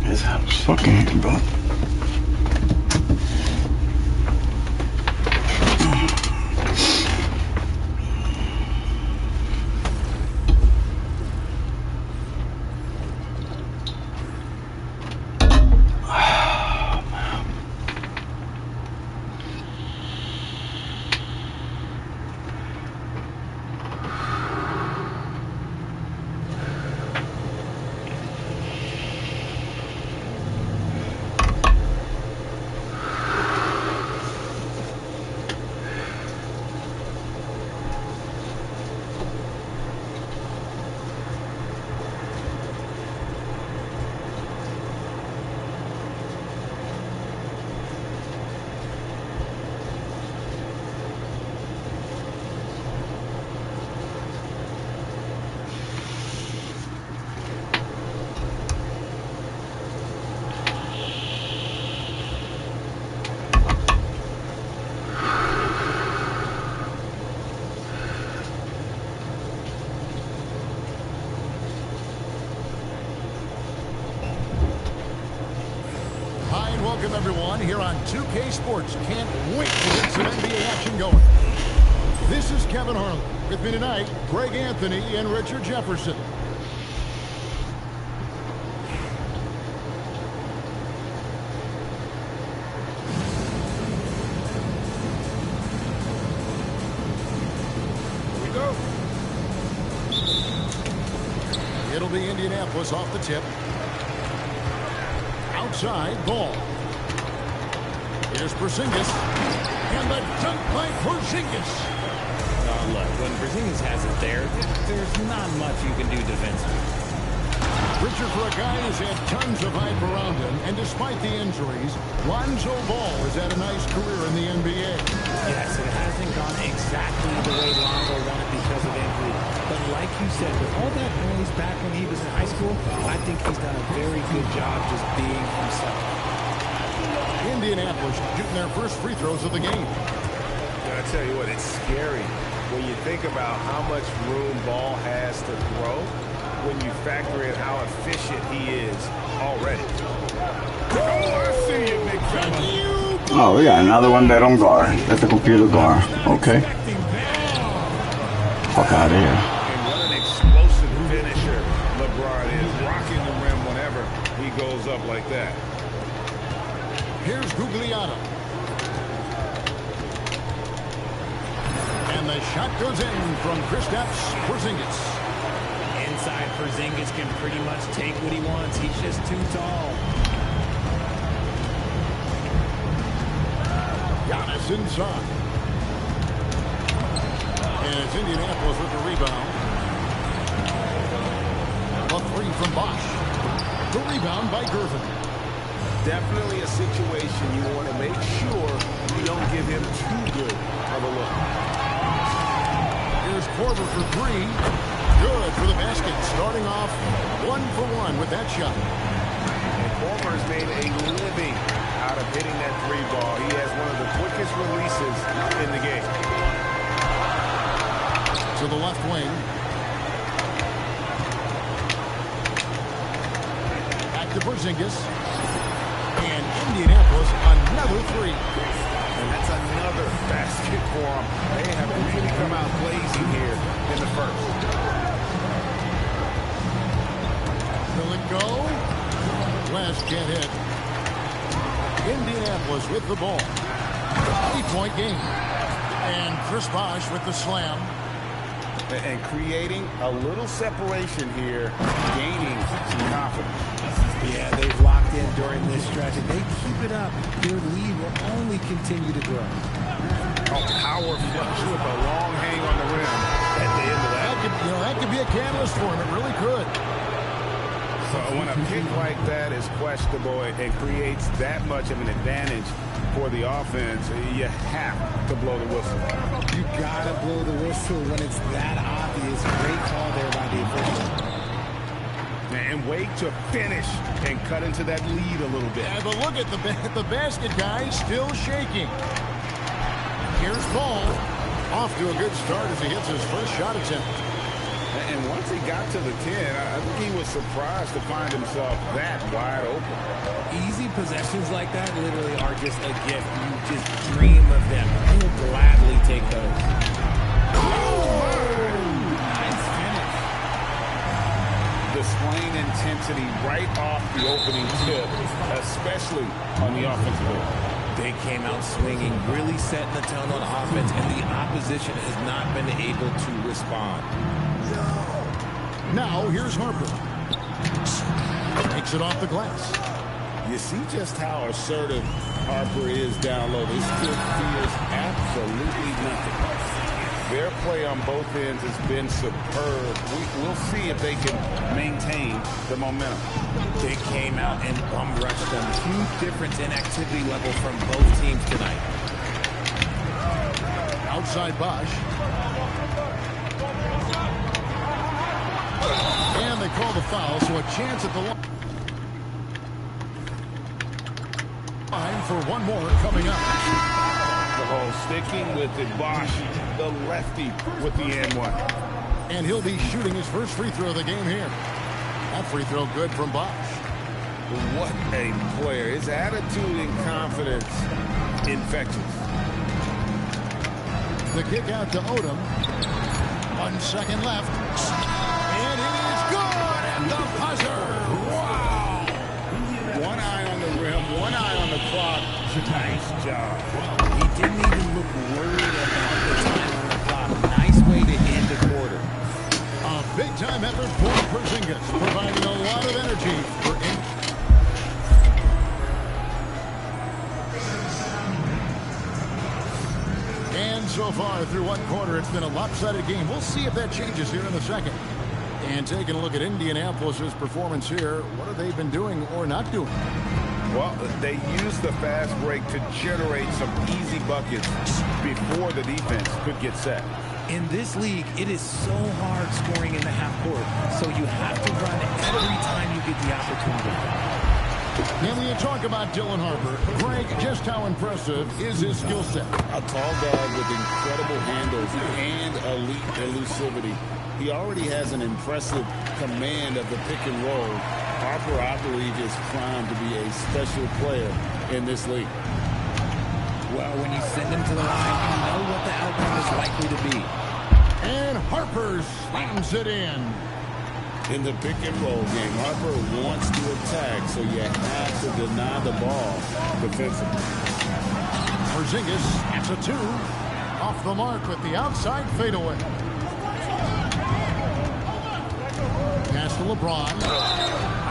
This house fucking bro. Welcome everyone here on 2K Sports. Can't wait to get some NBA action going. This is Kevin Harlan. With me tonight, Greg Anthony and Richard Jefferson. Here we go. It'll be Indianapolis off the tip. Outside ball. Here's Porzingis. And the dunk by Porzingis. Look, when Porzingis has it there, there's not much you can do defensively. Richard, for a guy who's had tons of hype around him, and despite the injuries, Lonzo Ball has had a nice career in the NBA. Yes, it hasn't gone exactly the way Lonzo wanted because of injury. But like you said, with all that noise back when he was in high school, I think he's done a very good job just being himself. Indianapolis shooting their first free throws of the game. I tell you what, it's scary when you think about how much room Ball has to throw when you factor in how efficient he is already. Oh, I see you, big fella. Oh, we got another one that don't guard. That's the computer guard. Okay. Fuck out of here. And what an explosive finisher LeBron is, rocking the rim whenever he goes up like that. Here's Gugliotta. And the shot goes in from Kristaps Porzingis. Inside, Porzingis can pretty much take what he wants. He's just too tall. Giannis inside. And it's Indianapolis with the rebound. A three from Bosch. The rebound by Gervin. Definitely a situation you want to make sure you don't give him too good of a look. Here's Korver for three. Good for the basket. Starting off 1 for 1 with that shot. And Korver's made a living out of hitting that three ball. He has one of the quickest releases in the game. To the left wing. Back to Porzingis. And Indianapolis, another three. And that's another basket for them. They have really come out blazing here in the first. Will it go? West can't hit. Indianapolis with the ball. 8-point game. And Chris Bosh with the slam. And creating a little separation here, gaining some confidence. Yeah, they've locked in during this stretch. If they keep it up, their lead will only continue to grow. A power flush with a long hang on the rim at the end of that. That could be a catalyst for him. It really could. So when a pick like that is questionable and creates that much of an advantage for the offense, you have to blow the whistle. You gotta blow the whistle when it's that obvious. Great call there by the official. And wait to finish and cut into that lead a little bit. Yeah, but look at the basket guy still shaking. Here's Ball. Off to a good start as he hits his first shot attempt. And once he got to the 10, I think he was surprised to find himself that wide open. Easy possessions like that literally are just a gift. You just dream of them. You'll gladly take those. Nice finish. Displaying intensity right off the opening tip, especially on the offensive end. They came out swinging, really setting the tone on offense, and the opposition has not been able to respond. Now, here's Harper. Takes it off the glass. You see just how assertive Harper is down low. This kid fears absolutely nothing. Their play on both ends has been superb. We'll see if they can maintain the momentum. They came out and bum rushed them. Huge difference in activity level from both teams tonight. Outside Bosch. And they call the foul, so a chance at the line for one more coming up. Sticking with it, Bosch, the lefty with the N1. And he'll be shooting his first free throw of the game here. That free throw good from Bosch. What a player. His attitude and confidence infectious. The kick out to Odom. 1 second left. And it is good at the buzzer. Wow. One eye on the rim, one eye on the clock. Nice job. He didn't even look worried about the time on the clock. Nice way to end the quarter. A big-time effort for Porzingis, providing a lot of energy for And so far through one quarter, it's been a lopsided game. We'll see if that changes here in the second. And taking a look at Indianapolis's performance here, what have they been doing or not doing? Well, they used the fast break to generate some easy buckets before the defense could get set. In this league, it is so hard scoring in the half court, so you have to run every time you get the opportunity. And when you talk about Dylan Harper, Greg, just how impressive is his skill set? A tall guard with incredible handles and elite elusivity. He already has an impressive command of the pick and roll. Harper, I believe, is primed to be a special player in this league. Well, when you send him to the line, you know what the outcome is likely to be. And Harper slams it in. In the pick and roll game, Harper wants to attack, so you have to deny the ball defensively. Porzingis, that's a 2. Off the mark with the outside fadeaway. Pass to LeBron.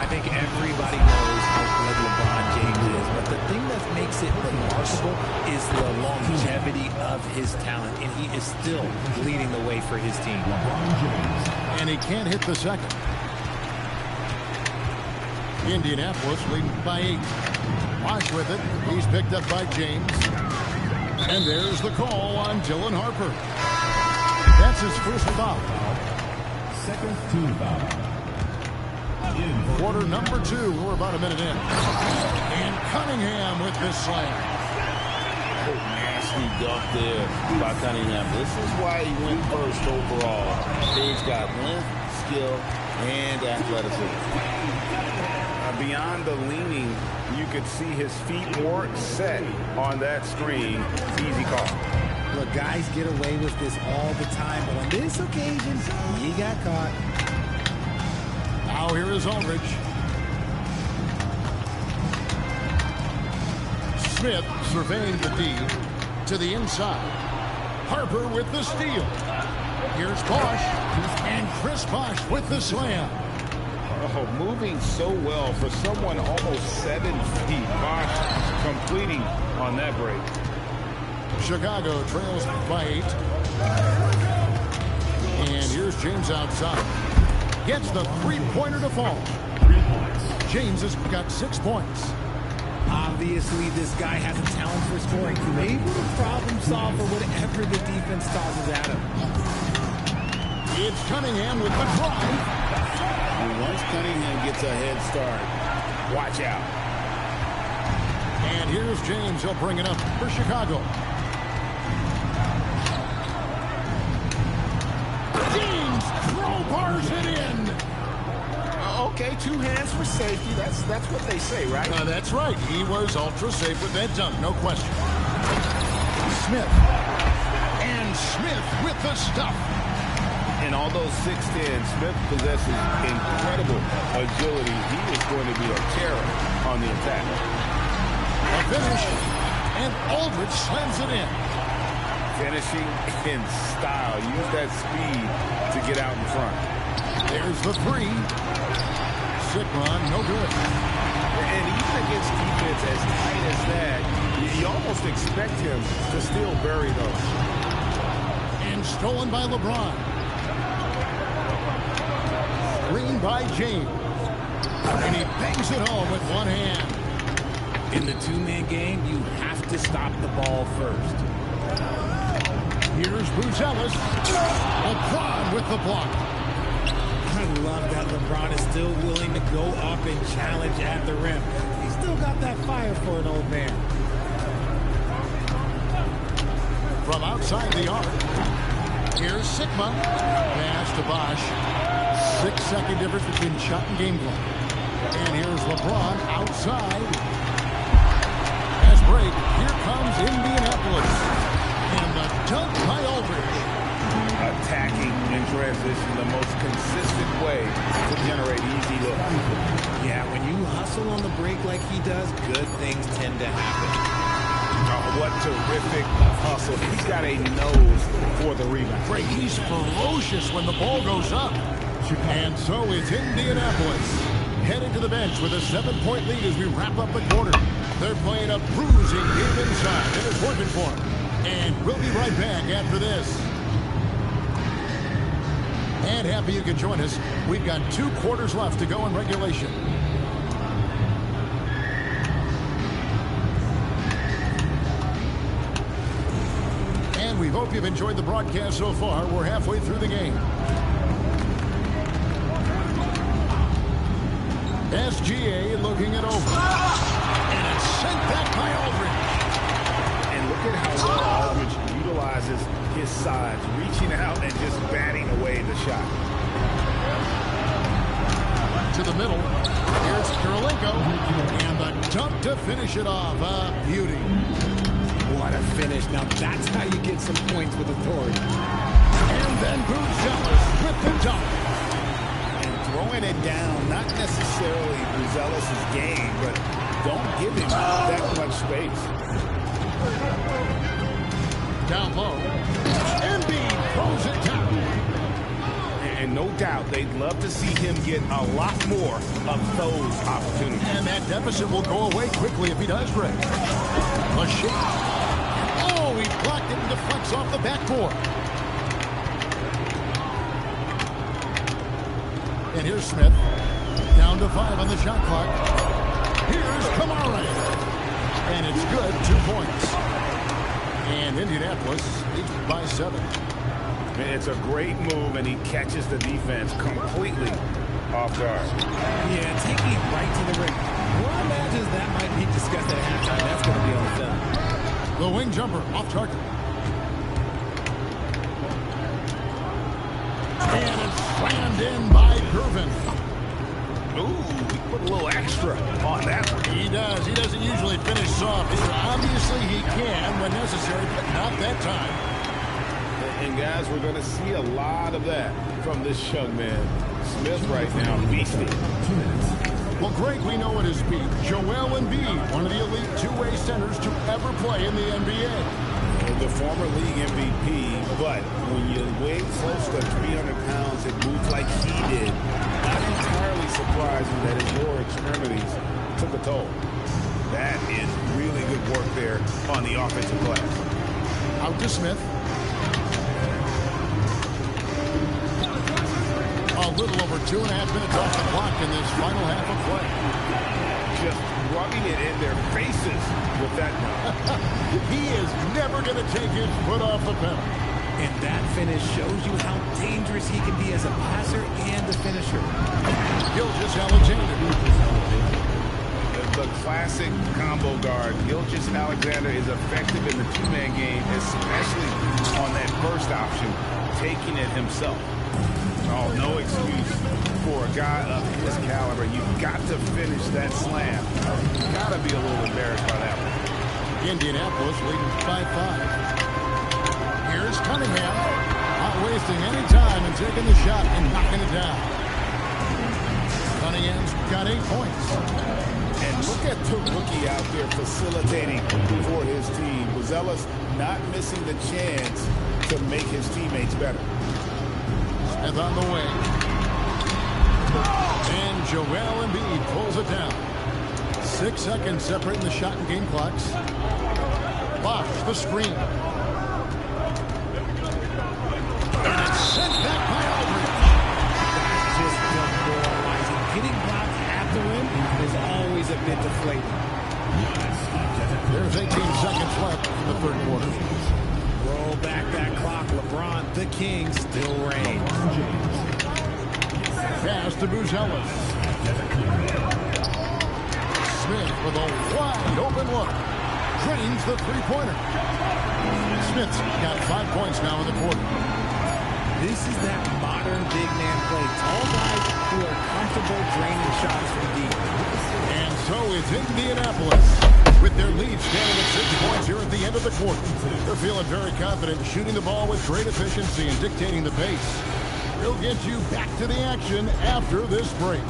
I think everybody knows how good LeBron James is, but the thing that makes it remarkable is the longevity of his talent, and he is still leading the way for his team. And he can't hit the second. Indianapolis leading by 8. Bosch with it. He's picked up by James. And there's the call on Dylan Harper. That's his first foul. Second team foul. Quarter number 2. We're about a minute in. And Cunningham with this slam. Oh, nasty dunk there by Cunningham. This is why he went first overall. He's got length, skill, and athleticism. Beyond the leaning, you could see his feet weren't set on that screen. Easy call. Look, guys get away with this all the time, but on this occasion, he got caught. Now here is Aldridge. Smith surveying the D to the inside. Harper with the steal. Here's Bosch. And Chris Bosch with the slam. Oh, moving so well for someone almost 7 feet. Bosch completing on that break. Chicago trails by 8. And here's James outside. Gets the three-pointer to fall. James has got 6 points. Obviously, this guy has a talent for scoring. Able to problem solve for whatever the defense tosses at him. It's Cunningham with the drive. Once Cunningham gets a head start, watch out. And here's James. He'll bring it up for Chicago. James crowbars it in. Okay, 2 hands for safety. That's what they say, right? That's right. He was ultra safe with that dunk, no question. Smith. And Smith with the stuff. And although 6'10", Smith possesses incredible agility, he is going to be a terror on the attack. A finish, and Aldridge slams it in. Finishing in style. Use that speed to get out in front. There's the 3. Sigma, no good. And even against defense as tight as that, you almost expect him to still bury those. And stolen by LeBron. Screen by James. And he bangs it home with one hand. In the two-man game, you have to stop the ball first. Here's Buzelis. LeBron with the block. I love that LeBron is still willing to go up and challenge at the rim. He's still got that fire for an old man. From outside the arc, here's Sigma. Pass to Bosch. 6-second difference between shot and game clock. And here's LeBron outside. Fast break. Here comes Indianapolis. And the dunk by Aldridge. Attacking in transition, the most consistent way to generate easy looks. Yeah, when you hustle on the break like he does, good things tend to happen. Oh, what terrific hustle. He's got a nose for the rebound. Great. He's ferocious when the ball goes up. And so it's Indianapolis heading to the bench with a 7-point lead as we wrap up the quarter. They're playing a bruising game inside, and it's working for them. And we'll be right back after this. And happy you can join us. We've got 2 quarters left to go in regulation. And we hope you've enjoyed the broadcast so far. We're halfway through the game. SGA looking it over. And it's sent back by Aldridge. And look at how well Aldridge utilizes his size, reaching out and just batting away the shot. To the middle. Here's Kirilenko. And the dunk to finish it off. A beauty. What a finish. Now that's how you get some points with authority. And then Buzelis with the dunk. Throwing it down, not necessarily Buzelis' game, but don't give him that much space. Down low. Embiid throws it down. And no doubt they they'd love to see him get a lot more of those opportunities. And that deficit will go away quickly if he does, Greg. A shot. Oh, he blocked it and deflects off the backboard. And here's Smith. Down to 5 on the shot clock. Here's Kamara. And it's good, 2 points. And Indianapolis leads by 7. It's a great move, and he catches the defense completely off guard. Yeah, taking it right to the rim. One imagines that might be discussed at halftime. That's going to be on film. The wing jumper off target. And it's slammed in by Gervin. Ooh, he put a little extra on that one. He does. He doesn't usually finish soft either. Obviously, he can when necessary, but not that time. And guys, we're going to see a lot of that from this young man. Smith right now, beastie. Well, Greg, we know at his peak, Joel Embiid, one of the elite two-way centers to ever play in the NBA. The former league MVP, but when you weigh close to 300 pounds and move like he did, not entirely surprising that his lower extremities took a toll. That is really good work there on the offensive glass. Out to Smith. A little over 2.5 minutes off the clock in this final half of play. Just rubbing it in their faces with that. He is never going to take his foot off the pedal. And that finish shows you how dangerous he can be as a passer and a finisher. Gilgeous-Alexander. The classic combo guard. Gilgeous-Alexander is effective in the two-man game, especially on that first option, taking it himself. Oh, no excuse for a guy of his caliber. You've got to finish that slam. You've got to be a little embarrassed by that one. Indianapolis leading by 5. Here's Cunningham. Not wasting any time and taking the shot and knocking it down. Cunningham's got 8 points. And look at the rookie out there facilitating for his team. Buzelis not missing the chance to make his teammates better. Smith on the wing. And Joel Embiid pulls it down. 6 seconds separating the shot and game clocks. Bosh, the screen. And it's sent back by Aldridge. Just demoralizing. Getting blocked at the rim is always a bit deflating. There's 18 seconds left in the third quarter. Roll back that clock. LeBron, the king, still reigns. Pass to Buzelis. Smith with a wide open look. Drains the three-pointer. Smith's got 5 points now in the quarter. This is that modern big man play. Tall guys who are comfortable draining shots from deep. And so is Indianapolis, with their lead standing at 6 points here at the end of the quarter. They're feeling very confident, shooting the ball with great efficiency and dictating the pace. We'll get you back to the action after this break.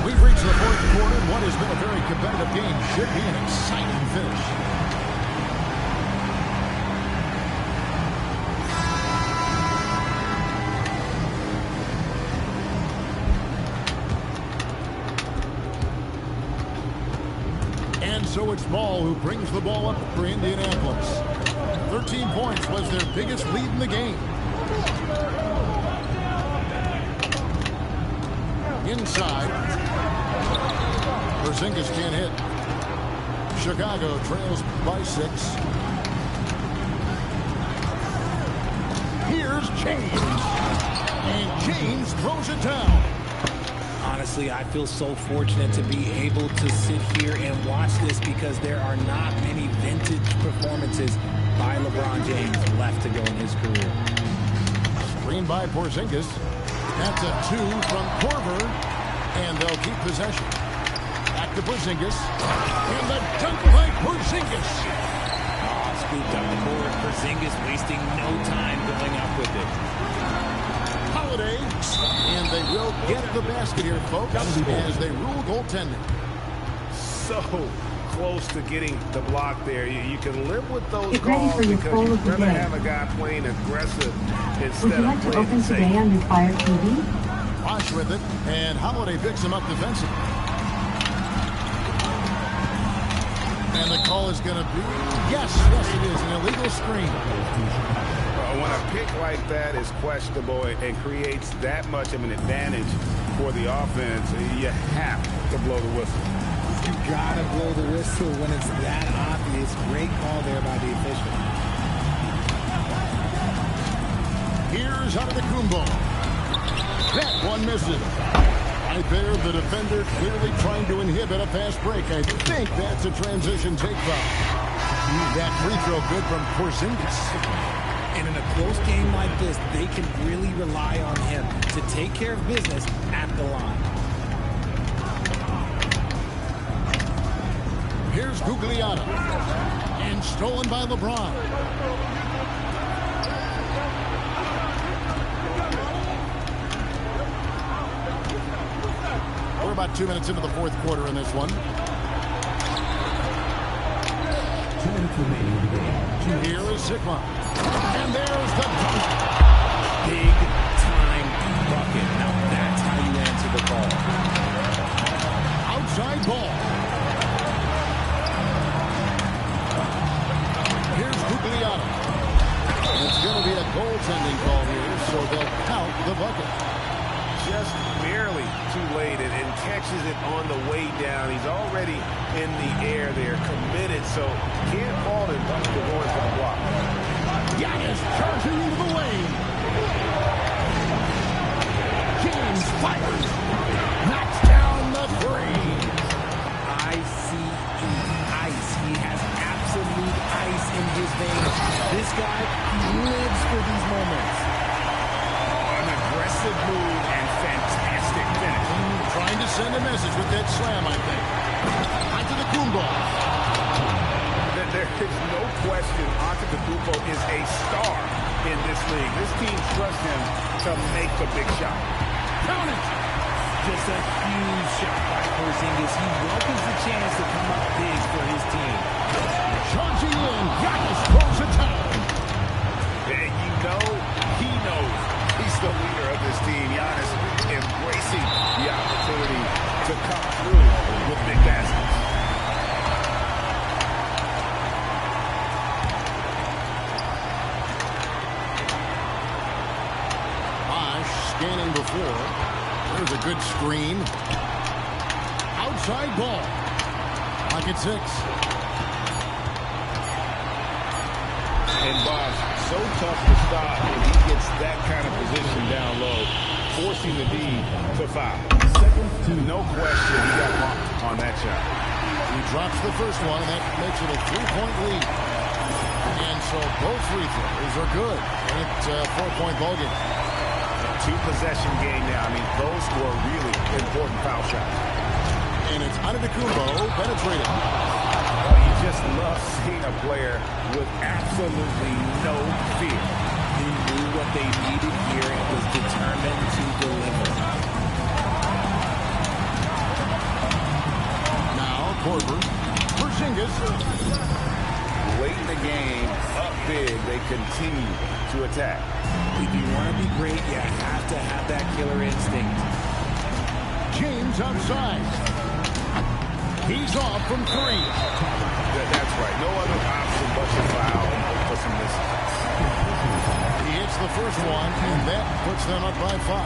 We've reached the fourth quarter. What has been a very competitive game should be an exciting finish. So it's Ball who brings the ball up for Indianapolis. 13 points was their biggest lead in the game. Inside. Porzingis can't hit. Chicago trails by 6. Here's James. And James throws it down. Honestly, I feel so fortunate to be able to sit here and watch this because there are not many vintage performances by LeBron James left to go in his career. Screen by Porzingis. That's a 2 from Korver. And they'll keep possession. Back to Porzingis. And the dunk by Porzingis. Scooped up the court. Porzingis wasting no time going up with it. Holiday, and they will get the basket here, folks, as they rule goaltending. So close to getting the block there. You can live with those Get ready calls for your because poll you'd of the rather day. have a guy playing aggressive Would instead you of like to playing open safe. today on your Fire TV? Bosch with it, and Holiday picks him up defensively. And the call is going to be, yes, it is, an illegal screen. When a pick like that is questionable and creates that much of an advantage for the offense, you have to blow the whistle. You gotta blow the whistle when it's that obvious. Great call there by the official. Here's Antetokounmpo. That one misses. Right there, the defender clearly trying to inhibit a fast break. I think that's a transition take foul. That free throw good from Porzingis. And in a close game like this, they can really rely on him to take care of business at the line. Here's Gugliotta. And stolen by LeBron. We're about 2 minutes into the fourth quarter in this one. 2 minutes remaining in the game. Here is Sigma. And there's the dunk. Big time bucket. Now that's how you answer the call. Outside ball. Here's Gugliotta. It's going to be a goaltending call here, so they'll count the bucket. Just barely too late and catches it on the way down. He's already in the air there, committed, so can't fault him for going for the block. Giannis charging into the lane. James fires. Knocks down the three. Ice. He has absolute ice in his veins. This guy lives for these moments. An aggressive move and fantastic finish. Trying to send a message with that slam, I think. Antetokounmpo. There is no question Antetokounmpo is a star in this league. This team trusts him to make the big shot. Count it. Just a huge shot by Porzingis. He welcomes the chance to come up big for his team. Charging in. Giannis throws it down. And you know, he knows he's the leader of this team. Giannis embracing the opportunity to come through with big baskets. Bosch scanning before. There's a good screen. Outside ball. Pocket six. And Bosch, so tough to stop when he gets that kind of position down low, forcing the D to foul. No question he got marked on that shot. He drops the first one, and that makes it a 3-point lead. And so both free throws are good. And it's a 4-point ball game. Two-possession game now. I mean, those were really important foul shots. And it's Antetokounmpo penetrating. Well, you just love seeing a player with absolutely no fear. He knew what they needed here and was determined to deliver. Now, Korver. Porzingis. Late in the game, up big, they continue to attack. If you want to be great, you have to have that killer instinct. James outside. He's off from three. That's right. No other option but to foul for some misses. He hits the first one, and that puts them up by 5.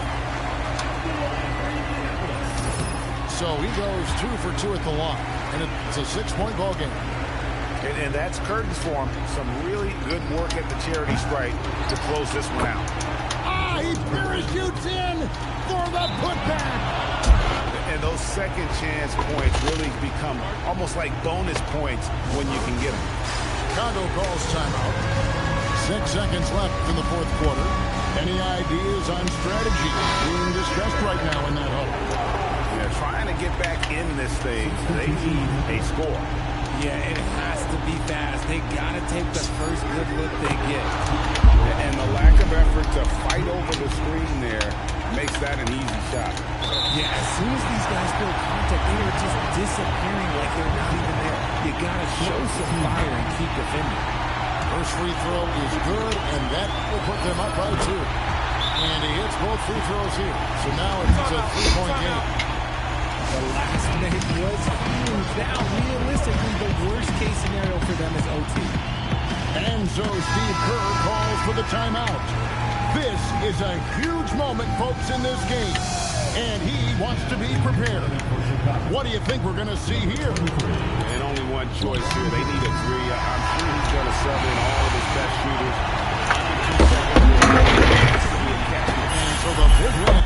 So he goes 2 for 2 at the line, and it's a 6-point ball game. And that's curtains for him. Some really good work at the charity stripe to close this one out. He parachutes in for the putback. And those second chance points really become almost like bonus points when you can get them. Chicago calls timeout. 6 seconds left in the fourth quarter. Any ideas on strategy being discussed right now in that huddle? Yeah, trying to get back in this thing. They need a score. Yeah, it has to be fast. They got to take the first good look they get. And the lack of effort to fight over the screen there makes that an easy shot. Yeah, as soon as these guys feel contact, they are just disappearing like they're not even there. You got to show some fire and keep defending. First free throw is good, and that will put them up by 2. And he hits both free throws here. So now it's a 3-point game. The last make was huge. Now, realistically, the worst-case scenario for them is OT. And so Steve Kerr calls for the timeout. This is a huge moment, folks, in this game. And he wants to be prepared. What do you think we're going to see here? And only one choice here. They need a 3. I'm sure he's going to sub in all of his best shooters. And so the big one.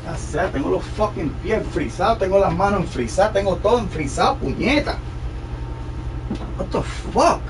Ya sea, tengo los fucking pies frisados, tengo las manos frisadas, tengo todo enfrisado, puñeta. What the fuck?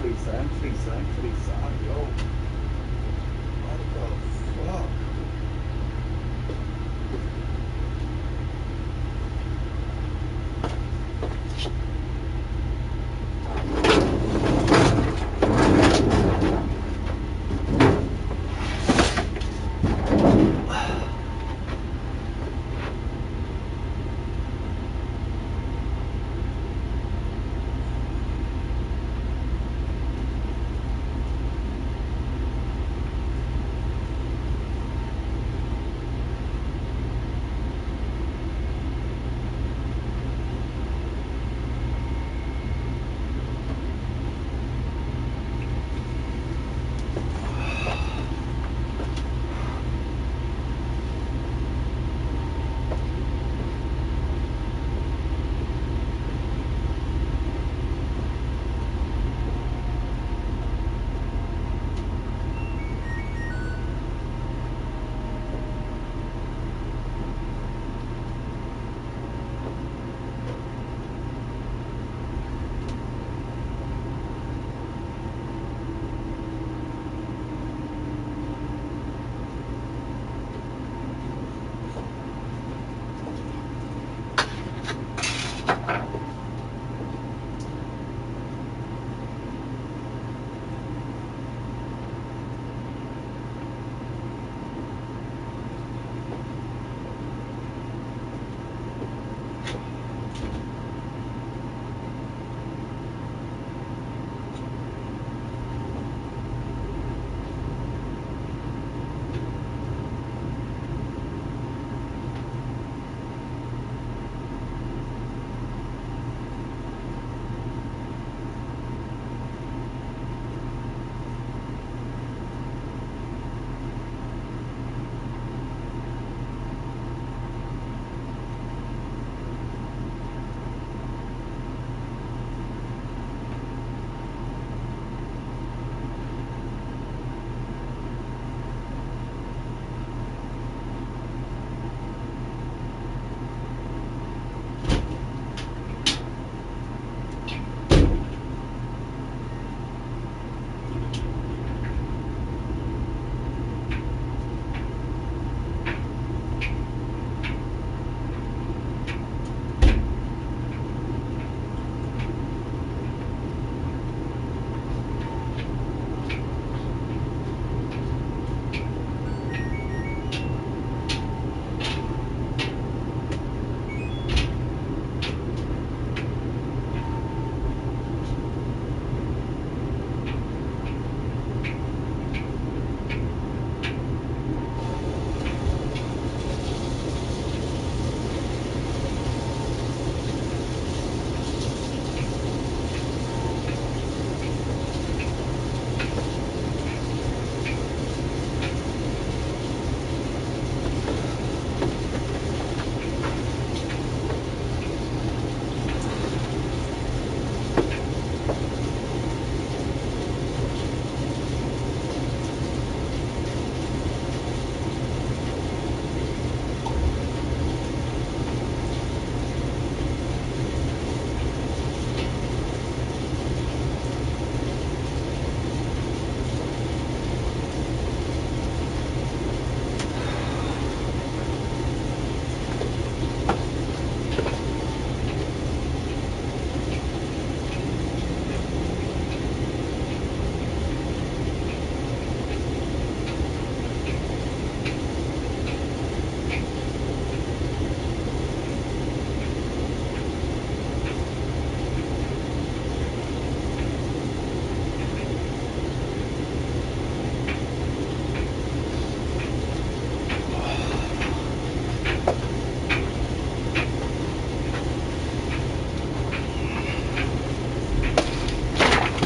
frisa. Yo. What the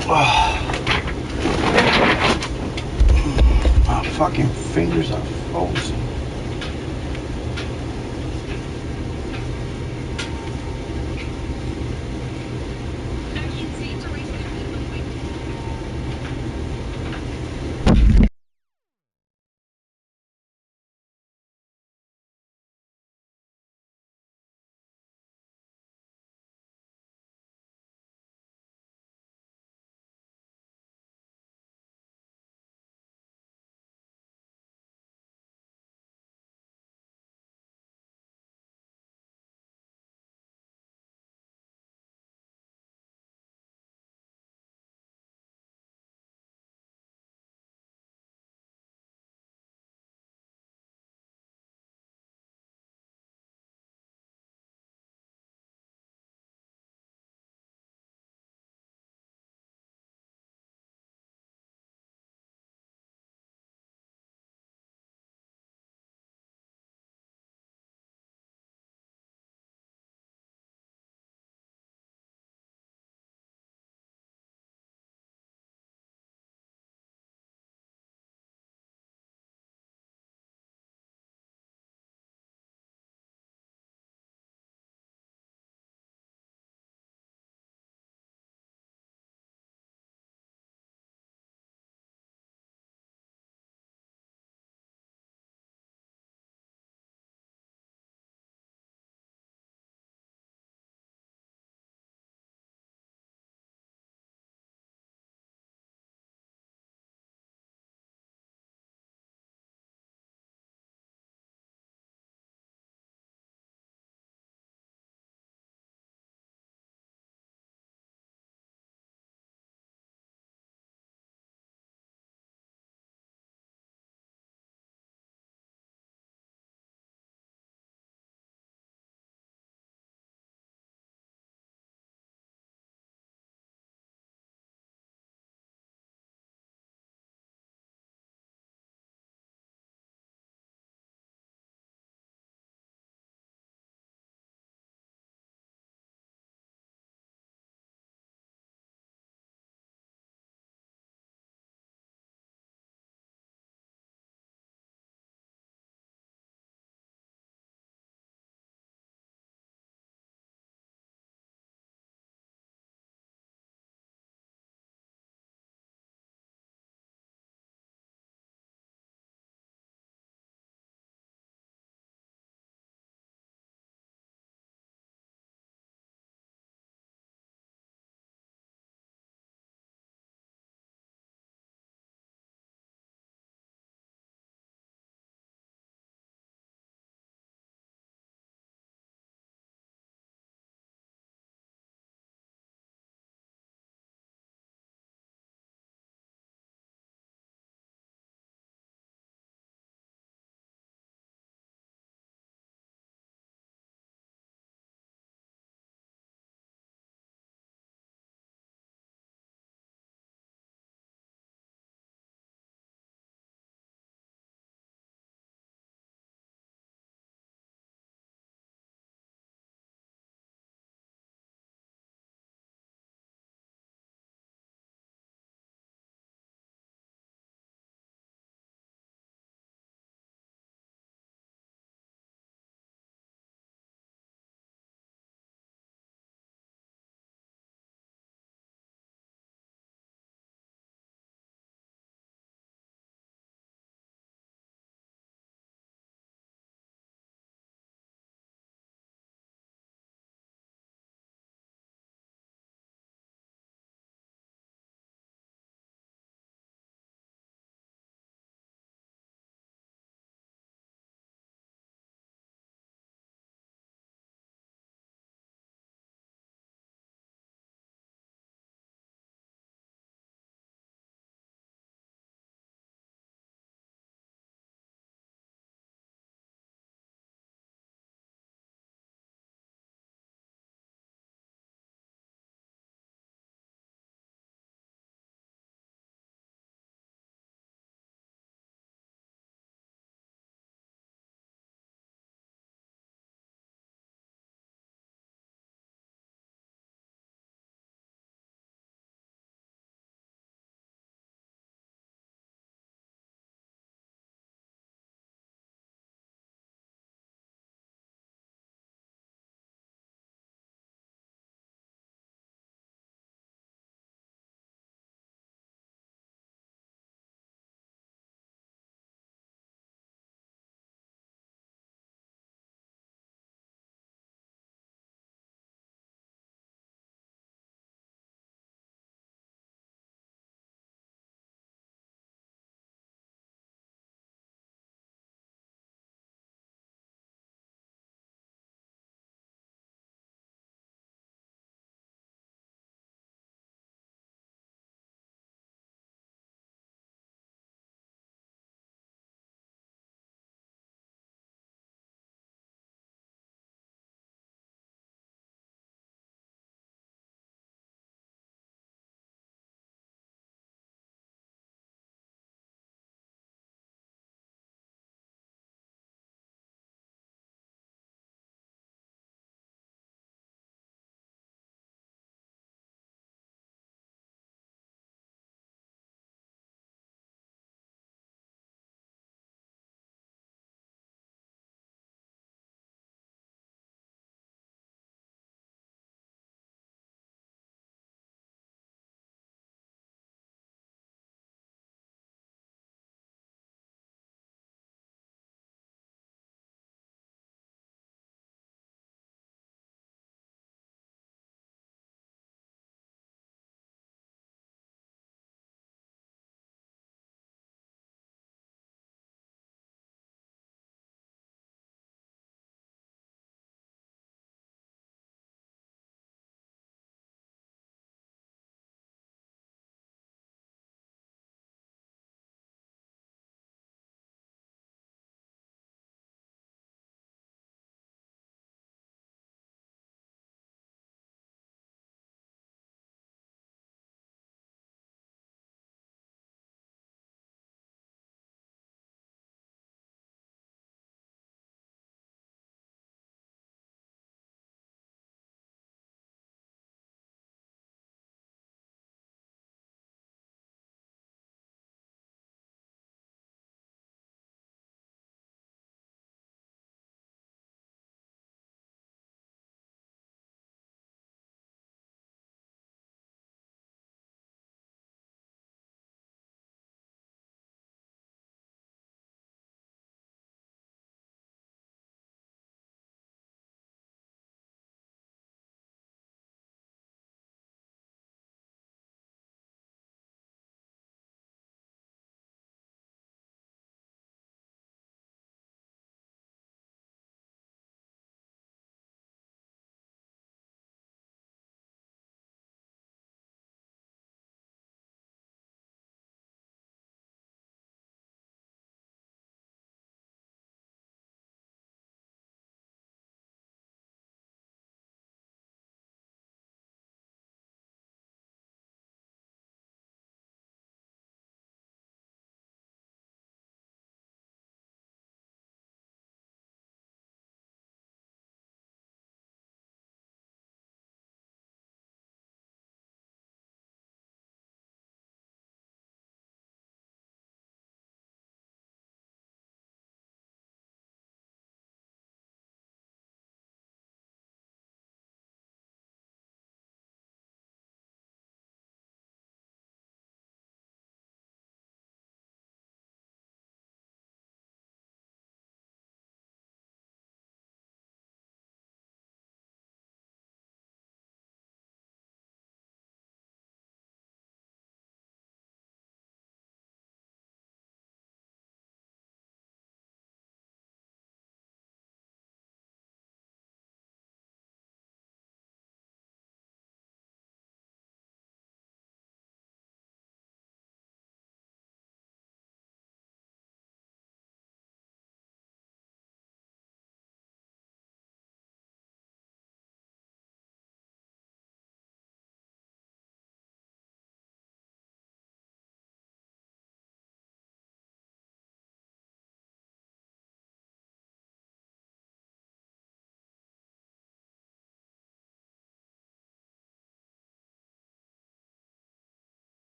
fuck? My fucking fingers are frozen.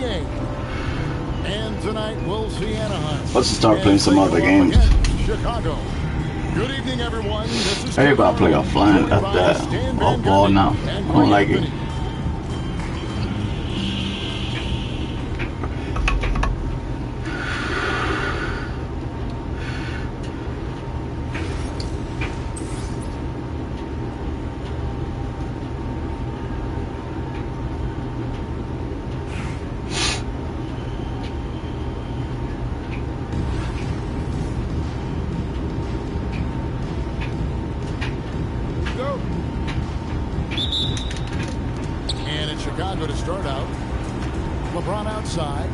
NBA. And tonight we'll see Anaheim. Let's start playing some other games. Chicago. Good evening, everyone. This is Everybody play offline at that off ball now. I don't like it. Chicago to start out. LeBron outside.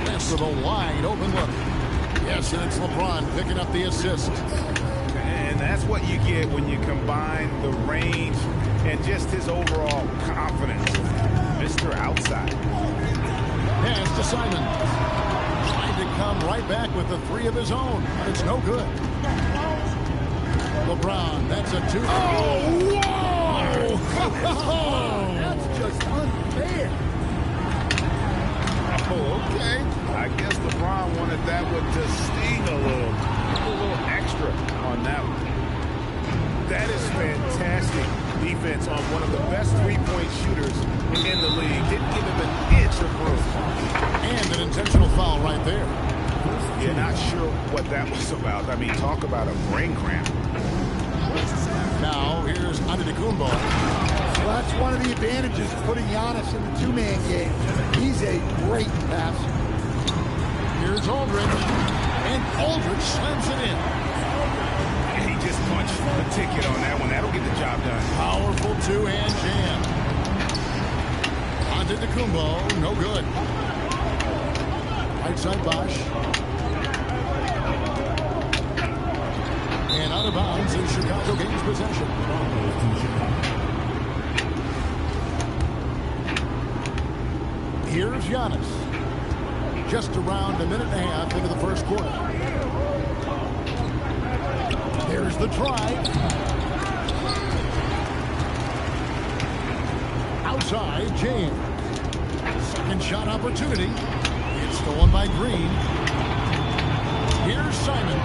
This with a wide open look. Yes, and it's LeBron picking up the assist. And that's what you get when you combine the range and just his overall confidence. Mr. Outside. Pass to Simon. Trying to come right back with the three of his own, but it's no good. LeBron, that's a two. Oh, whoa! That's just unfair. Oh, okay. I guess LeBron wanted that one to sting a little extra on that one. That is fantastic defense on one of the best three-point shooters in the league. Didn't give him an inch of room. And an intentional foul right there. Yeah, not sure what that was about. I mean, talk about a brain cramp. Now, here's Antetokounmpo. Well, that's one of the advantages of putting Giannis in the two-man game. He's a great passer. Here's Aldridge. And Aldridge slams it in. And he just punched the ticket on that one. That'll get the job done. Powerful two-hand jam. Antetokounmpo, no good. Right side Bosh. And out of bounds as Chicago gains possession. Here's Giannis. Just around a minute and a half into the first quarter. There's the try. Outside, James. Second shot opportunity. It's stolen by Green. Here's Simon.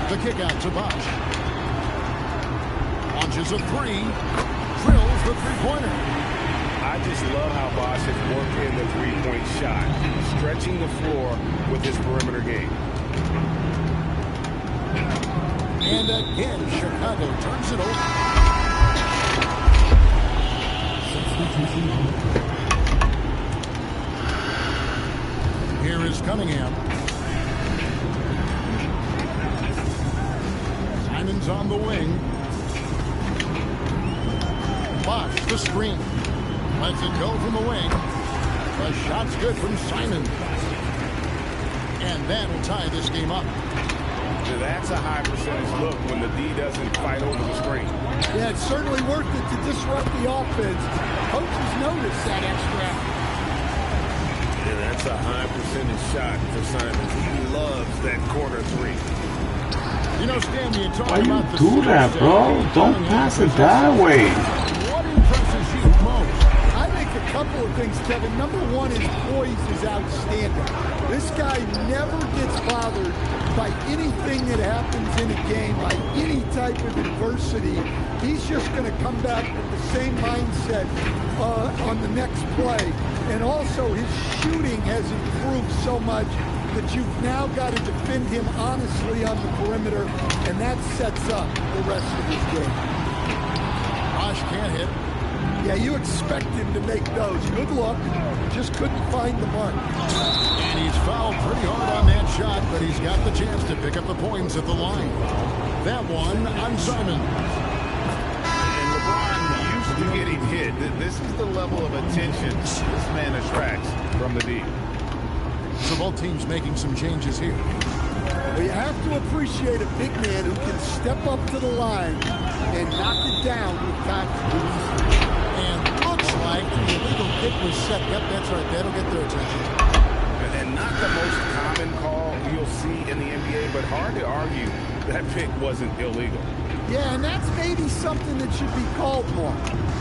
The kick out to Bosh. Launches a three. Drills the three-pointer. I just love how Bosh is working the three-point shot, stretching the floor with his perimeter game. And again, Chicago turns it over. Here is Cunningham. Simon's on the wing. Bosh, the screen. Lets it go from the wing. The shot's good from Simon. And that'll tie this game up. That's a high percentage look when the D doesn't fight over the screen. Yeah, it's certainly worth it to disrupt the offense. Coaches notice that extra effort. And that's a high percentage shot for Simon. He loves that corner three. You know, Stan, you talk Why about you the do that, bro? Don't pass it that way. What impresses you most? I think a couple of things, Kevin. Number one, his poise is outstanding. This guy never gets bothered by anything that happens in a game, by any type of adversity. He's just going to come back with the same mindset on the next play. And also, his shooting has improved so much that you've now got to defend him honestly on the perimeter, and that sets up the rest of his game. Bosh can't hit. Yeah, you expect him to make those. Good luck. Just couldn't find the mark. And he's fouled pretty hard on that shot, but he's got the chance to pick up the points at the line. That one on Simon. And LeBron used to getting hit. This is the level of attention this man attracts from the D. So both teams making some changes here. Well, you have to appreciate a big man who can step up to the line and knock it down with confidence. And looks like the illegal kick was set. Yep, that's right. That'll get their attention. And not the most common call you'll see in the NBA, but hard to argue that pick wasn't illegal. Yeah, and that's maybe something that should be called more.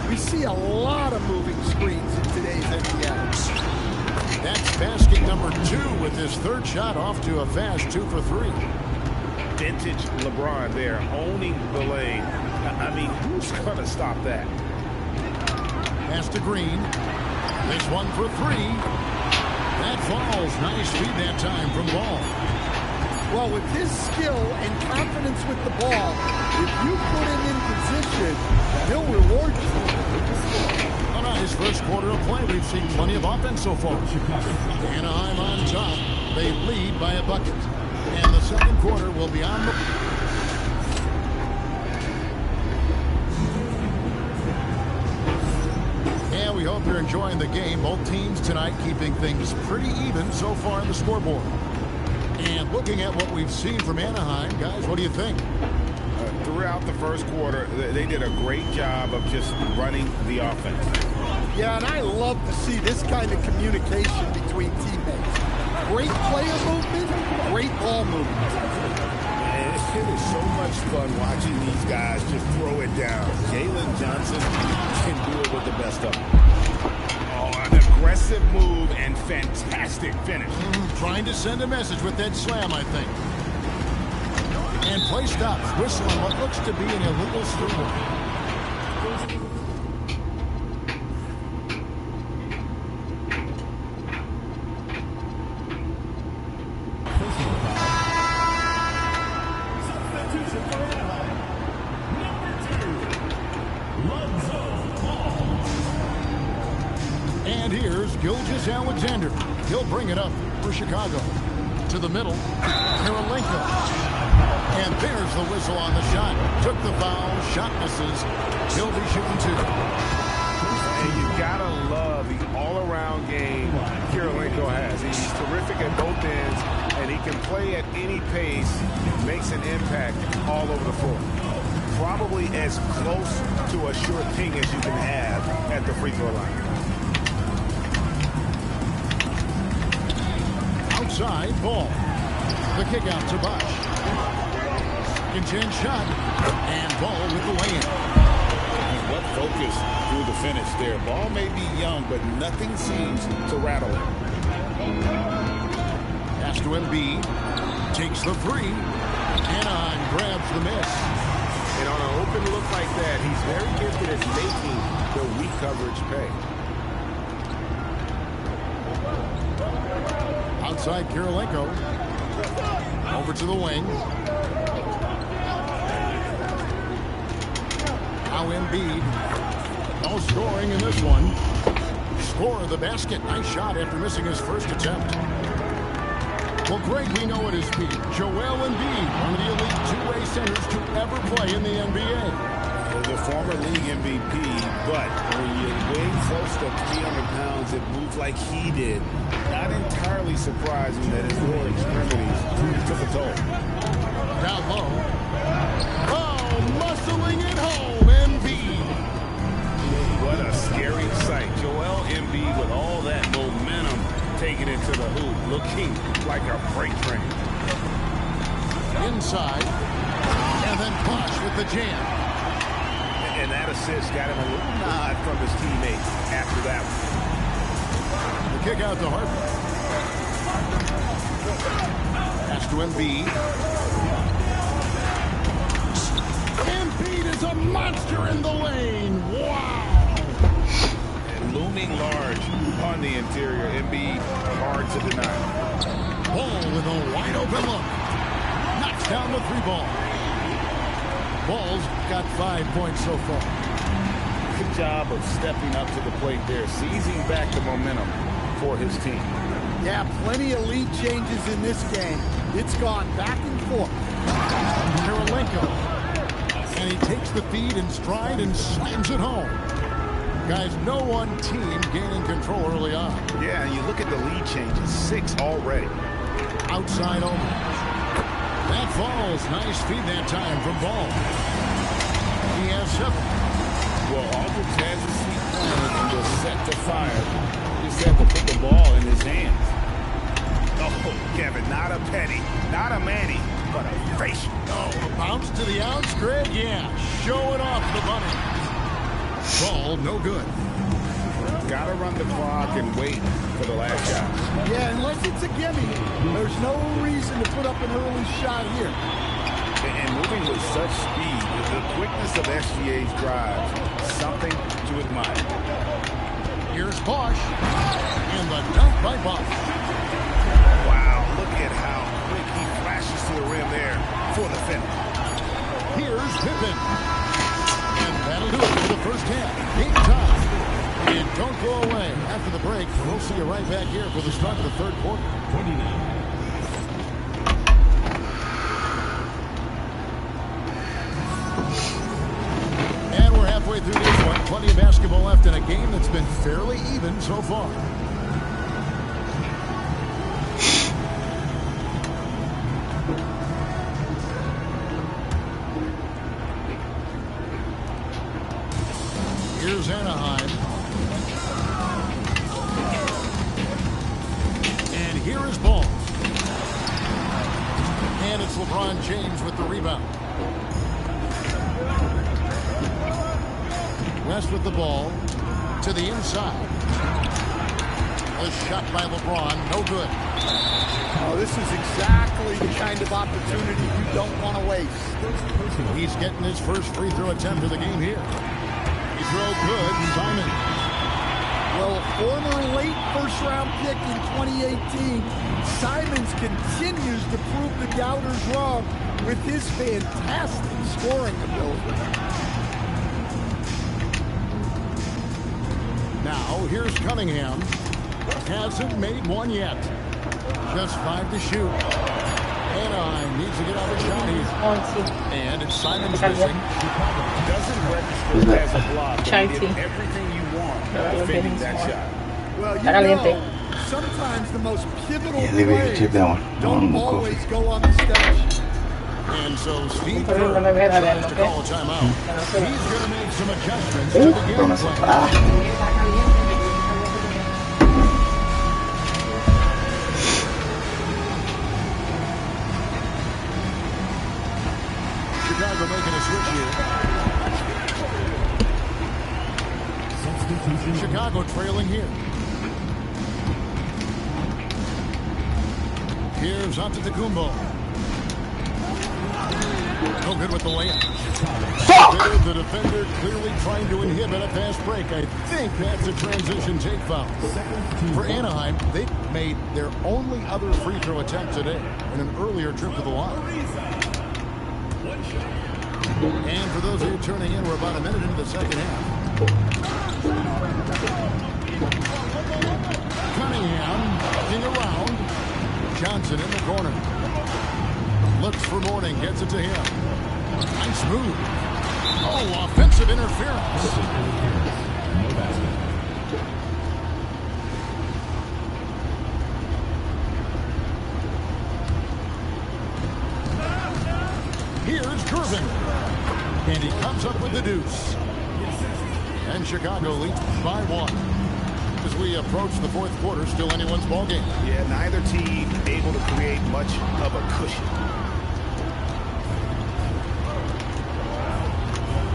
We see a lot of moving screens in today's NBA. That's basket number 2 with his third shot off to a fast 2 for 3. Vintage LeBron there, owning the lane. I mean, who's going to stop that? Pass to Green. This one for 3. That falls. Nice feed that time from Ball. Well, with his skill and confidence with the ball, if you put him in position, he'll reward you. On his first quarter of play, we've seen plenty of offense so far. Anaheim on top. They lead by a bucket. And the second quarter will be on the... And we hope you're enjoying the game. Both teams tonight keeping things pretty even so far on the scoreboard. And looking at what we've seen from Anaheim, guys, what do you think? Throughout the first quarter, they did a great job of just running the offense. Yeah, and I love to see this kind of communication between teammates. Great player movement, great ball movement. And it is so much fun watching these guys just throw it down. Jalen Johnson can do it with the best of them. Oh, an aggressive move and fantastic finish. Trying to send a message with that slam, I think. And play stops. Whistle on what looks to be an illegal three. And here's Gilgeous-Alexander. He'll bring it up for Chicago. To the middle, Kirilenko. And there's the whistle on the shot. Took the foul, shot misses. He'll be shooting 2. And you gotta love the all-around game Kirilenko has. He's terrific at both ends, and he can play at any pace, makes an impact all over the floor. Probably as close to a sure thing as you can have at the free throw line. Outside, Ball. The kick out to Bosch. Second shot. And Ball with the lay-in. What focus through the finish there. Ball may be young, but nothing seems to rattle him. Pass to Embiid. Takes the 3. Anaheim grabs the miss. And on an open look like that, he's very gifted at making the weak coverage pay. Outside Kirilenko. Over to the wing. Now Embiid. No scoring in this one. Score the basket. Nice shot after missing his first attempt. Well, Greg, we know at his peak, Joel Embiid, one of the elite two-way centers to ever play in the NBA. The former league MVP, but when you weigh close to 300 pounds, it moves like he did. Not entirely surprising that his lower extremities took a toll. Down low. Oh, muscling it home, Embiid. What a scary sight. Joel Embiid with all that momentum taking it to the hoop, looking like a freight train. Inside. And then Bosch with the jam. And that assist got him a little nod from his teammates after that one. The kick out to Harper. Pass to Embiid. Embiid is a monster in the lane. Wow. And looming large on the interior. Embiid hard to deny. Ball with a wide open look. Knocks down the 3-ball. Ball's got 5 points so far. Good job of stepping up to the plate there, seizing back the momentum for his team. Yeah, plenty of lead changes in this game. It's gone back and forth. Kirilenko. And he takes the feed in stride and slams it home. Guys, no one team gaining control early on. Yeah, and you look at the lead changes, 6 already. Outside over. That falls. Nice feed that time from Ball. He has 7. Well, Aldridge has a sweet plan and was set to fire. He just had to put the ball in his hands. Oh, Kevin, not a penny, not a Manny, but a facial. Oh, a bounce to the outs, Greg? Yeah, showing off the bunny. Ball no good. Gotta run the clock and wait for the last shot. Yeah, unless it's a gimme, there's no reason to put up an early shot here. And moving with such speed, the quickness of SGA's drives, something to admire. Here's Bosch. And the dunk by Bosch. Wow, look at how quick he flashes to the rim there for the finish. Here's Pippen. And that'll do it for the first half. Game time. And don't go away. After the break, we'll see you right back here for the start of the third quarter. 29. And we're halfway through this one. Plenty of basketball left in a game that's been fairly even so far. Here's Anaheim. And here is Ball. And it's LeBron James with the rebound. West with the ball to the inside. A shot by LeBron, no good. Oh, this is exactly the kind of opportunity you don't want to waste. He's getting his first free throw attempt of the game here. He throw good, Simon. Well, former late first-round pick in 2018, Simons continues to prove the doubters wrong with his fantastic scoring ability. Now, here's Cunningham. Hasn't made one yet. Just 5 to shoot. Anaheim needs to get out of the shot here. And it's Simons missing. Doesn't register as a block. Everything you want defending that shot. Well, you know, sometimes the most pivotal plays don't always go on the stage. And so Steve Kerr tries to call a timeout. He's going to make some adjustments to the game plan. Chicago making a switch here. Chicago trailing here. Here's Antetokounmpo. No good with the layup. Fuck! The defender clearly trying to inhibit a fast break. I think that's a transition take foul. For Anaheim, they made their only other free throw attempt today in an earlier trip to the line. And for those of you turning in, we're about a minute into the second half. Cunningham looking around. Johnson in the corner. Looks for Mourning, gets it to him. Nice move. Oh, offensive interference. No basket. Here's Gervin. And he comes up with the deuce. And Chicago leads by 1. As we approach the fourth quarter, still anyone's ball game. Yeah, neither team able to create much of a cushion.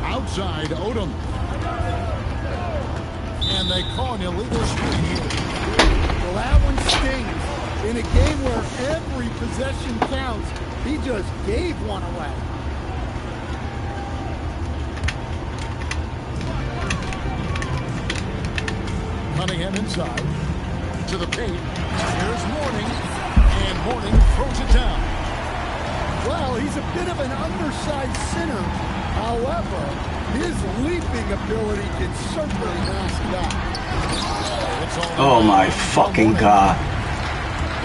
Outside, Odom. And they call an illegal screen here. Well, that one stings. In a game where every possession counts, he just gave one away. Cunningham inside. To the paint. Here's Mourning. And Mourning throws it down. Well, he's a bit of an undersized center. However, his leaping ability can certainly mask that. Oh my fucking God.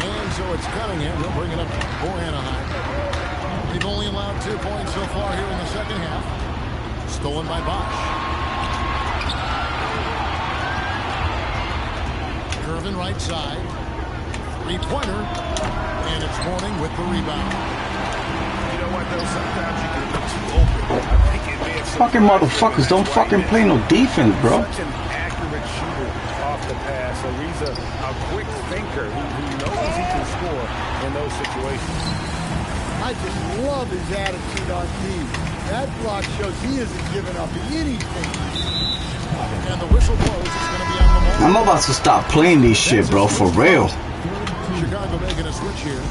And so it's Cunningham. He'll bring it up for Anaheim. They've only allowed 2 points so far here in the second half. Stolen by Bosch. Gervin right side. Three-pointer. And it's Mourning with the rebound. You know what, though? Sometimes you can look too open. I think it may have Fucking motherfuckers don't fucking play no defense, bro. Such an accurate shooter off the pass. So he's a quick thinker who knows he can score in those situations. I just love his attitude on D. That block shows he isn't giving up anything. And the whistle blows. It's going to be on Lamar. I'm about to stop playing this shit, bro, for real. Chicago making a switch here.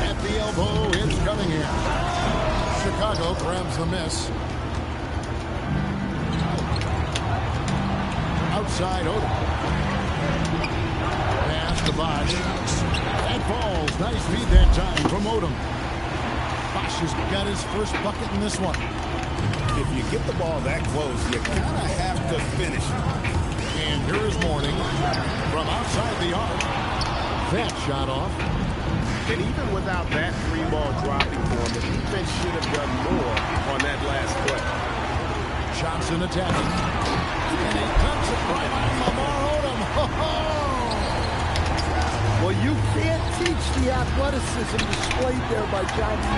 At the elbow, it's Cunningham. Chicago grabs the miss. Outside Odom. Pass to Bosch. That falls. Nice feed that time from Odom. Bosch has got his first bucket in this one. If you get the ball that close, you kind of have to finish it. And here is Mourning from outside the arc. That shot off. And even without that three ball dropping for him, the defense should have done more on that last play. Johnson attacking. And he cuts it right on Lamar Odom. Well, you can't teach the athleticism displayed there by Johnson.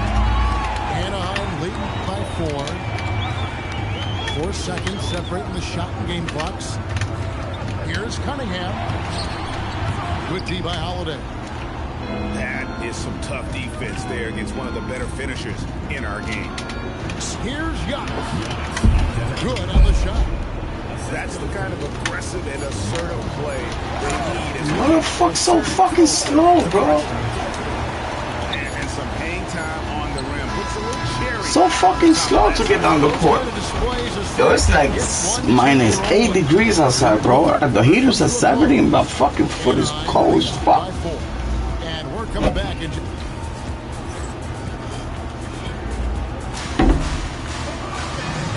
Anaheim leading by 4. 4 seconds separating the shot and game clocks. Here's Cunningham. Good D by Holiday. That is some tough defense there against one of the better finishers in our game. Here's Giannis. Good on the shot. That's the kind of aggressive and assertive play they need. What the fuck so fucking slow, bro? And some hang time on the rim. Puts a little cherry. So fucking slow to get down the court. Yo, it's like minus 8 degrees outside, bro. The heater's at 70 and my fucking foot is cold as fuck. And we're coming back in.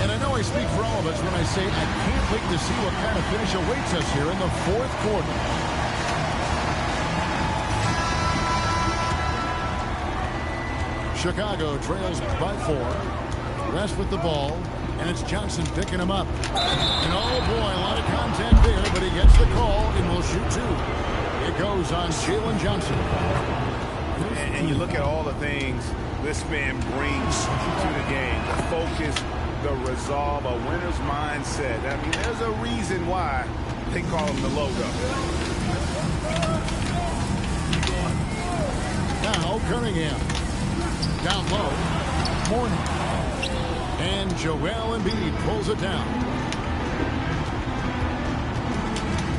And I know I speak for all of us when I say I can't wait to see what kind of finish awaits us here in the fourth quarter. Chicago trails by 4. Rest with the ball, and it's Johnson picking him up. And oh boy, a lot of contact there, but he gets the call and will shoot 2. It goes on Jalen Johnson. And you look at all the things this man brings to the game. The focus, the resolve, a winner's mindset. I mean, there's a reason why they call him the logo. Now Cunningham. Down low. Mourning. And Joel Embiid pulls it down.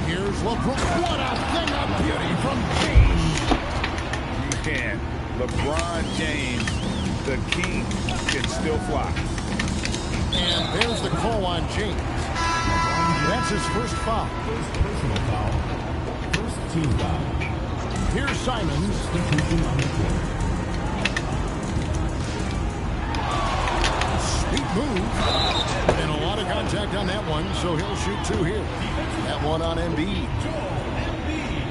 Here's LeBron. What a thing of beauty from James. Man, LeBron James, the king, can still fly. And there's the call on James. That's his first foul. First personal foul. First team foul. Here's Simons. Substitution on the court. Sweet move. And a lot of contact on that one, so he'll shoot 2 here. That one on Embiid.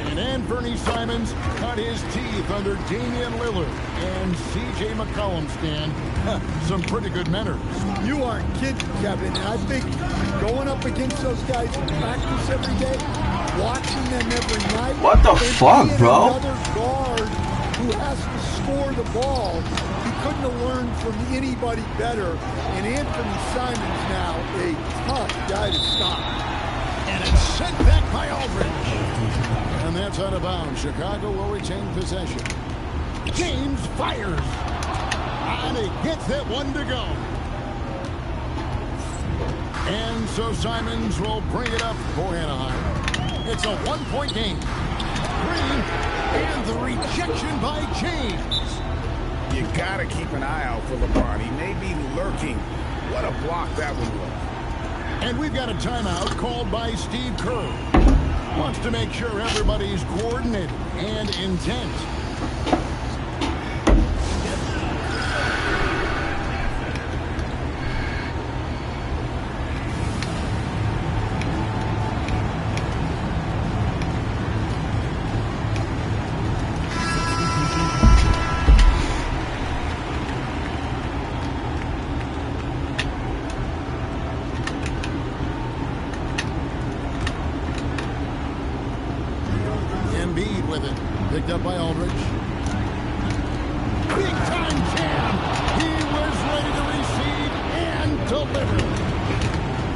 And Anthony Simons cut his teeth under Damian Lillard and C.J. McCollum stand. Some pretty good manners. You aren't kidding, Kevin. And I think going up against those guys in practice every day, watching them every night. What the fuck, bro? Another guard who has to score the ball. He couldn't have learned from anybody better. And Anthony Simons now a tough guy to stop. And it's sent back by Aldridge. And that's out of bounds. Chicago will retain possession. James fires. And he gets that one to go. And so Simons will bring it up for Anaheim. It's a 1-point game. 3. And the rejection by James. You got to keep an eye out for LeBron. He may be lurking. What a block that one was. And we've got a timeout called by Steve Kerr. Wants to make sure everybody's coordinated and intent. Embiid with it. Picked up by Aldridge. Big time jam. He was ready to receive and deliver.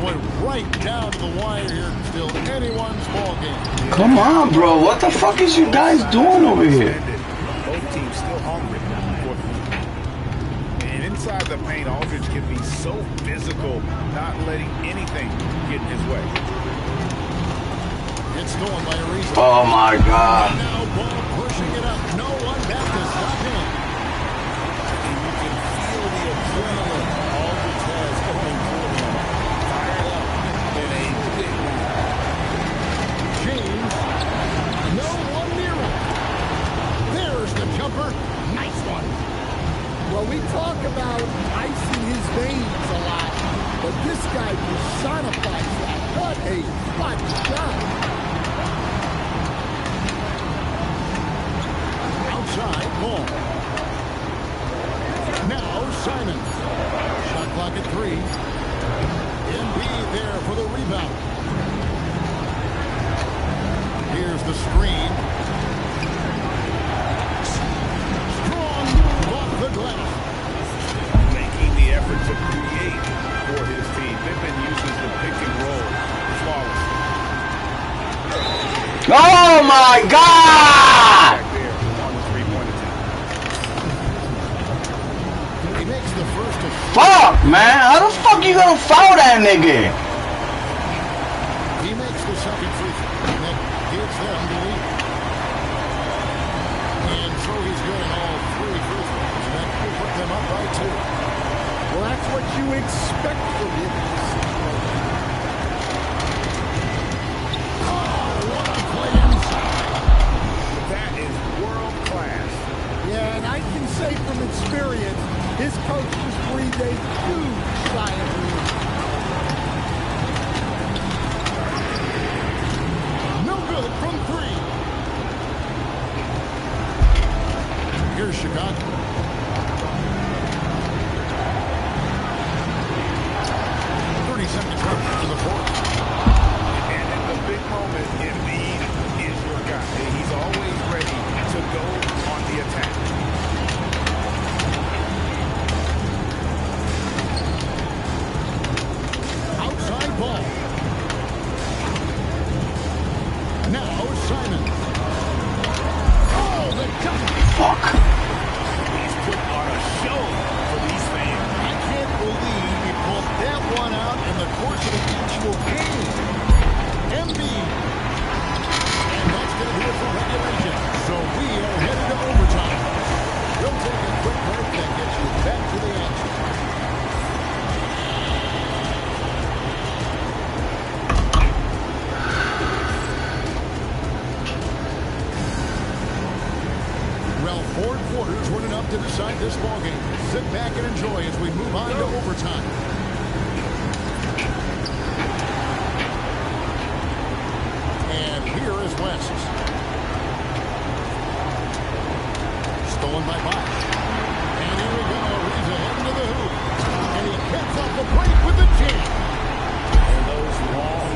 Boy, right down to the wire here. Still anyone's ball game. Come on, bro. What the fuck is you guys doing over here? Both teams still hungry for the inside the paint, Aldridge can be so physical, not letting anything get in his way. It's stolen by Ariza. Oh my God. Now ball pushing it up. No one back to stop him. And you can feel the adrenaline Aldridge has going for him. Fired up in a big way. James. No one near him. There's the jumper. Nice one. Well, we talk about ice in his veins a lot, but this guy personifies that. What a clutch shot. Outside ball. Now Simon. Shot clock at 3. Embiid there for the rebound. Here's the screen. Strong move off the glass. Making the effort to create for his team. Pippen uses the pick and roll. Flawless. Oh my God! Back there on the three-point attempt. He makes the first of Fuck, man. How the fuck you gonna foul that nigga? He makes the second free throw. That gives them the lead. And so he's good in all 3 free throws. That will put them up by 2. Well, that's what you expect from him. What a play inside. That is world class. Yeah, and I can say from experience, his coach just breathed a huge sigh of relief. No good from 3. Here's Chicago. To the fourth. And in the big moment, Embiid is your guy. He's always ready to go on the attack. Outside ball. Now Simon. Oh, the jump. Fuck. He's put on a show for these fans. I can't believe he pulled that one out in the course of the actual game. Embiid. And that's going to do it for regulation. So we are headed to overtime. We'll take a quick break that gets you back to the action. Well, 4 quarters weren't enough to decide this ballgame. Sit back and enjoy as we move on to overtime. And here is West. Stolen by Bosch. And here we go. He's ahead into the hoop. And he gets off the break with the jam. And those long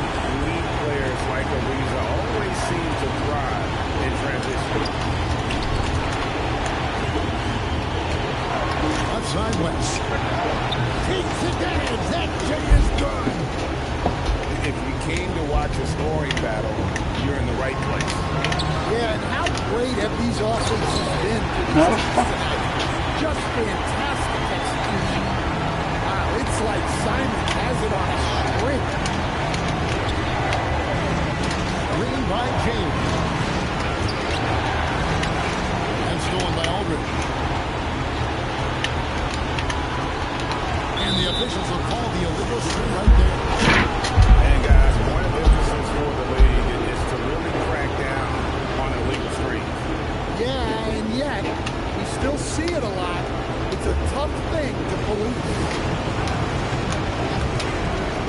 lead players like Ariza always seem to thrive in transition. Outside West. Takes it down. That J is good. If you came to watch a scoring battle, you're in the right place. Yeah, and how great have these offenses been for No. these teams tonight? Just fantastic execution. Wow, it's like Simon has it on a string. Green by James. And stolen by Aldridge. And the officials will call the illegal screen right there. And guys, one of the emphasis for the league is to really crack down on illegal screens. Yeah, and yet, we still see it a lot. It's a tough thing to police.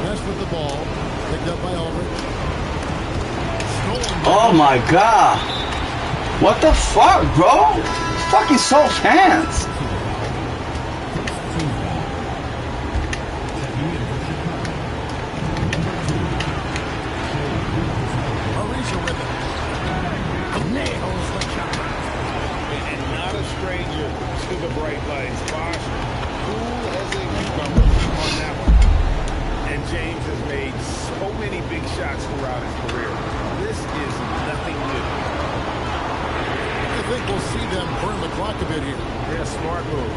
That's with the ball. Picked up by Aldridge. Stolen by Oh my God. What the fuck, bro? Fucking soft hands. Ariza with it. Nails the jumper. And not a stranger to the bright lights. Bosch, cool as a cucumber on that one. And James has made so many big shots throughout his career. This is nothing new. I think we'll see them burn the clock a bit here. Yeah, smart move.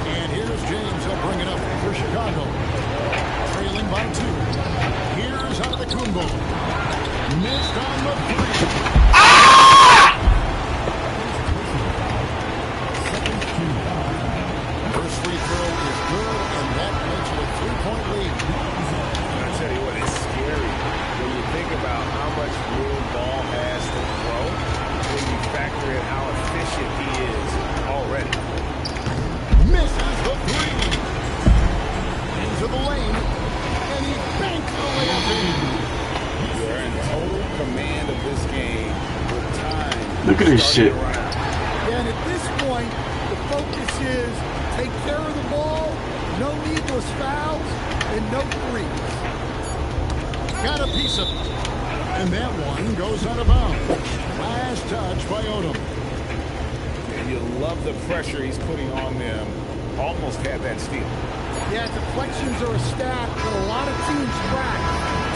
And here's James. He'll bring it up for Chicago. Trailing by 2. Here's Antetokounmpo. Missed on the 3. First free throw is good, and that makes it a 3-point lead. And I tell you what, it's scary when you think about how much room Ball has to throw, when you factor in how efficient he is already. Misses the 3. Into the lane, and he banks the layup in. They're in total command of this game with time. Look at this shit. And at this point, the focus is take care of the ball, no needless fouls, and no threes. Got a piece of it. And that one goes out of bounds. Last touch by Odom. And you love the pressure he's putting on them. Almost had that steal. Yeah, deflections are a stat that a lot of teams track,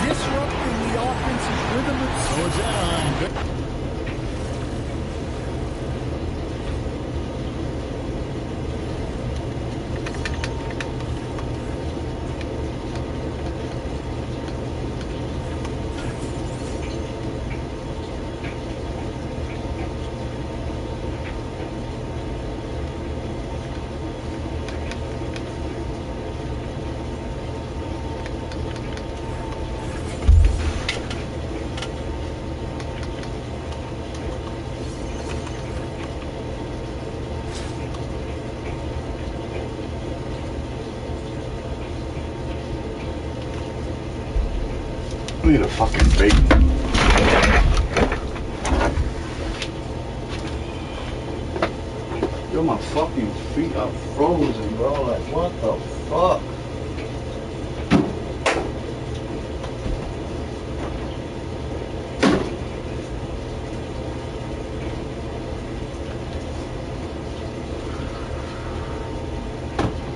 disrupting the offense's rhythm of So it's Anaheim. I need a fucking bait. Yo, my fucking feet are frozen, bro. Like, what the fuck?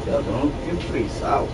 Yo, don't get face out.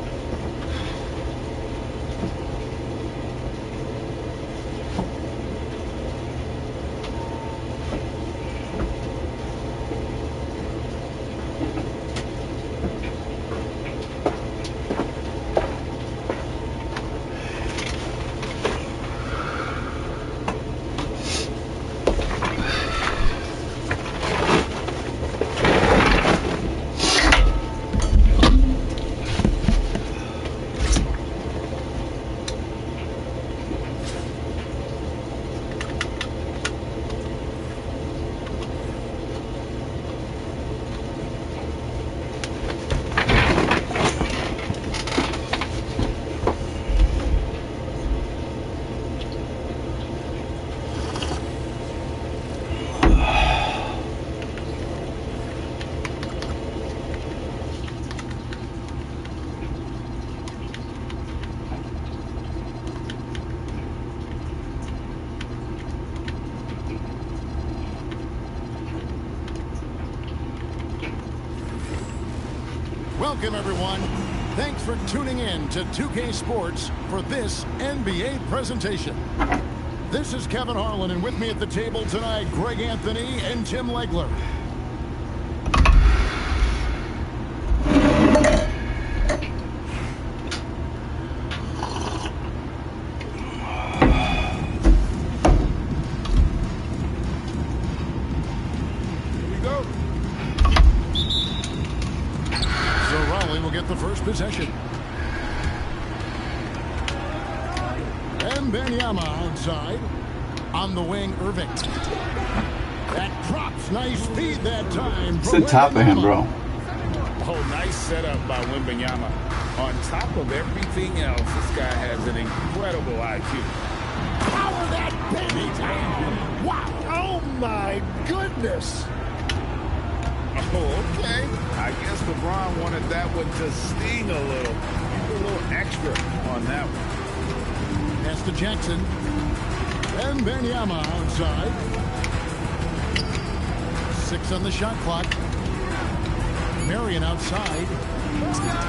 Welcome, everyone. Thanks for tuning in to 2K Sports for this NBA presentation. This is Kevin Harlan, and with me at the table tonight, Greg Anthony and Tim Legler. Possession. And Benyama outside. On the wing, Irving. That drops. Nice speed that time. It's the top of him, bro. Oh, nice setup by Wembanyama. On top of everything else, this guy has an incredible IQ. Power that baby down. Wow. Oh, my goodness. Oh, okay. I guess LeBron wanted that one to sting a little. A little extra on that one. Pass to Jackson. And Benyama outside. 6 on the shot clock. Marion outside.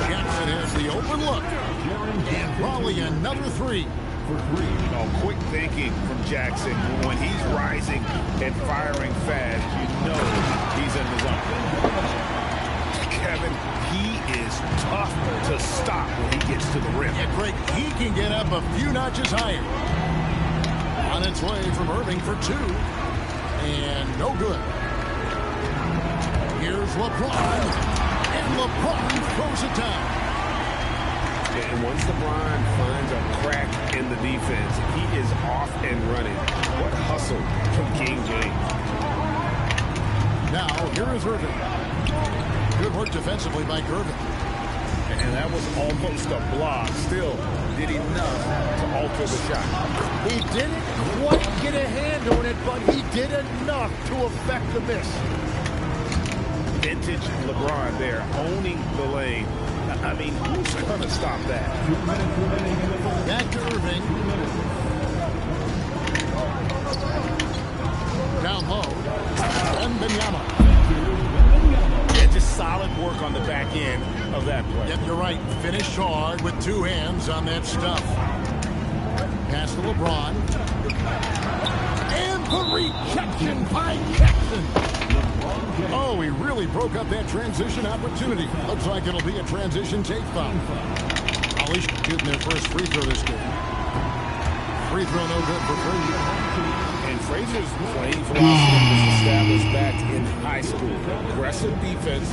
Jackson has the open look. And probably another 3. For 3. Oh, quick thinking from Jackson. When he's rising and firing fast, you know he's in the zone. Kevin, he is tough to stop when he gets to the rim. Yeah, Greg, he can get up a few notches higher. On its way from Irving for two. And no good. Here's LeBron. And LeBron throws it down. And once LeBron finds a crack in the defense, he is off and running. What hustle from King James. Now, here is Irving. Good work defensively by Gervin. And that was almost a block. Still did enough to alter the shot. He didn't quite get a hand on it, but he did enough to affect the miss. Vintage LeBron there, owning the lane. I mean, who's going to stop that? Back to Irving. Down low. Wembanyama. Yeah, just solid work on the back end of that play. Yep, you're right. Finished hard with two hands on that stuff. Pass to LeBron. And the rejection by Jackson. Oh, he really broke up that transition opportunity. Looks like it'll be a transition take foul. Holly shooting their first free throw this game. Free throw no good for Frazier. And Frazier's playing philosophy was established back in high school. Aggressive defense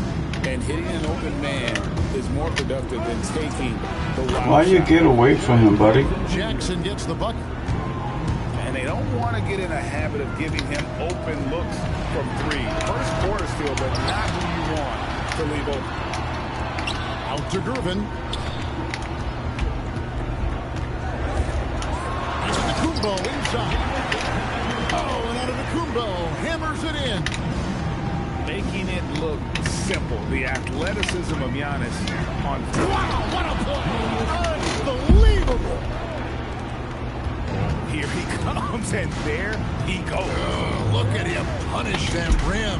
and hitting an open man is more productive than taking the wild Why you shot. get away from him, buddy? Jackson gets the bucket. And they don't want to get in a habit of giving him open looks from three. First quarter still, but not who you want to leave open. Out to Gervin. Kumbo inside. Oh, and out of the Kumbo. Hammers it in. Making it look simple. The athleticism of Giannis on. Wow, what a play. Unbelievable. Here he comes, and there he goes. Oh, look at him punish that rim.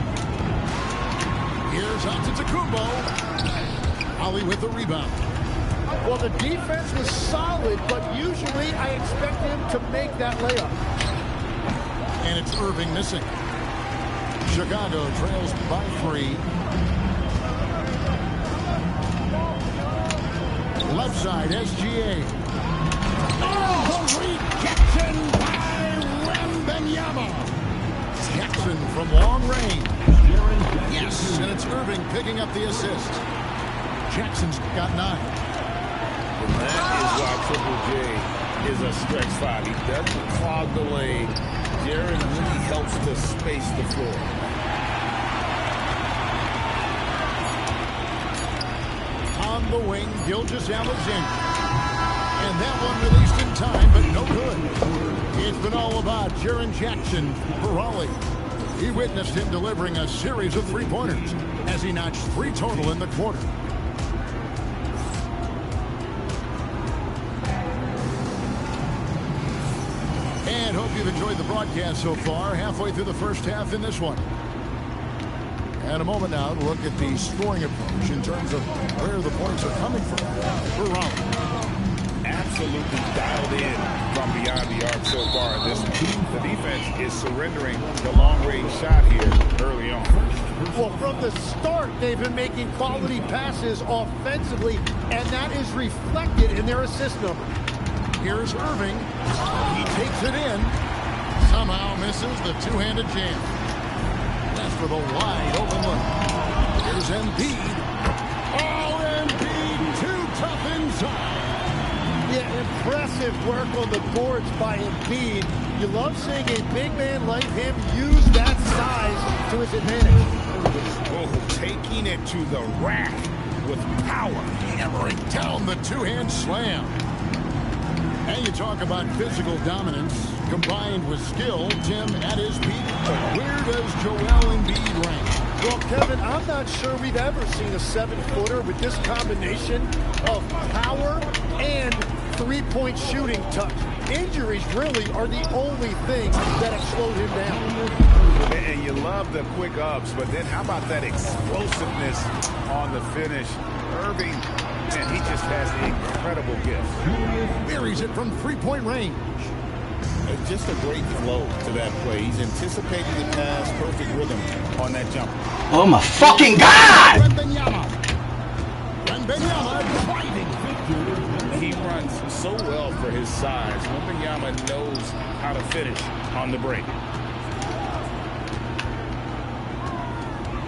Here's Antetokounmpo. Holly with the rebound. Well, the defense was solid, but usually I expect him to make that layup. And it's Irving missing. Chicago trails by 3. Left side, SGA. Oh, rejection by Wembanyama. Jackson from long range. Yes, and it's Irving picking up the assist. Jackson's got 9. And that is why Triple J is a stretch 5. He doesn't clog the lane. Jaren really helps to space the floor. On the wing, Gilgeous-Alexander. And that one released in time, but no good. It's been all about Jaren Jackson for Raleigh. He witnessed him delivering a series of three-pointers as he notched 3 total in the quarter. And hope you've enjoyed the broadcast so far. Halfway through the first half in this one. And a moment now to look at the scoring approach in terms of where the points are coming from for Raleigh. Absolutely dialed in from beyond the arc so far in this one. The defense is surrendering the long-range shot here early on. Well, from the start, they've been making quality passes offensively, and that is reflected in their assist number. Here's Irving. He takes it in. Somehow misses the two-handed jam. That's for the wide open look. Here's Embiid. Oh, Embiid, too tough inside. Yeah, impressive work on the boards by Embiid. You love seeing a big man like him use that size to his advantage. Oh, taking it to the rack with power. Hammering down the two-hand slam. And you talk about physical dominance combined with skill. Tim, at his peak, where does Joel Embiid rank? Well, Kevin, I'm not sure we've ever seen a 7-footer with this combination of power and three-point shooting touch. Injuries really are the only thing that have slowed him down. And you love the quick ups, but then how about that explosiveness on the finish? Irving, and he just has an incredible gift. Buries it from three-point range. It's just a great flow to that play. He's anticipating the pass, perfect rhythm on that jump. Oh my fucking God! Wembanyama. Wembanyama driving. He runs so well for his size. Wembanyama knows how to finish on the break.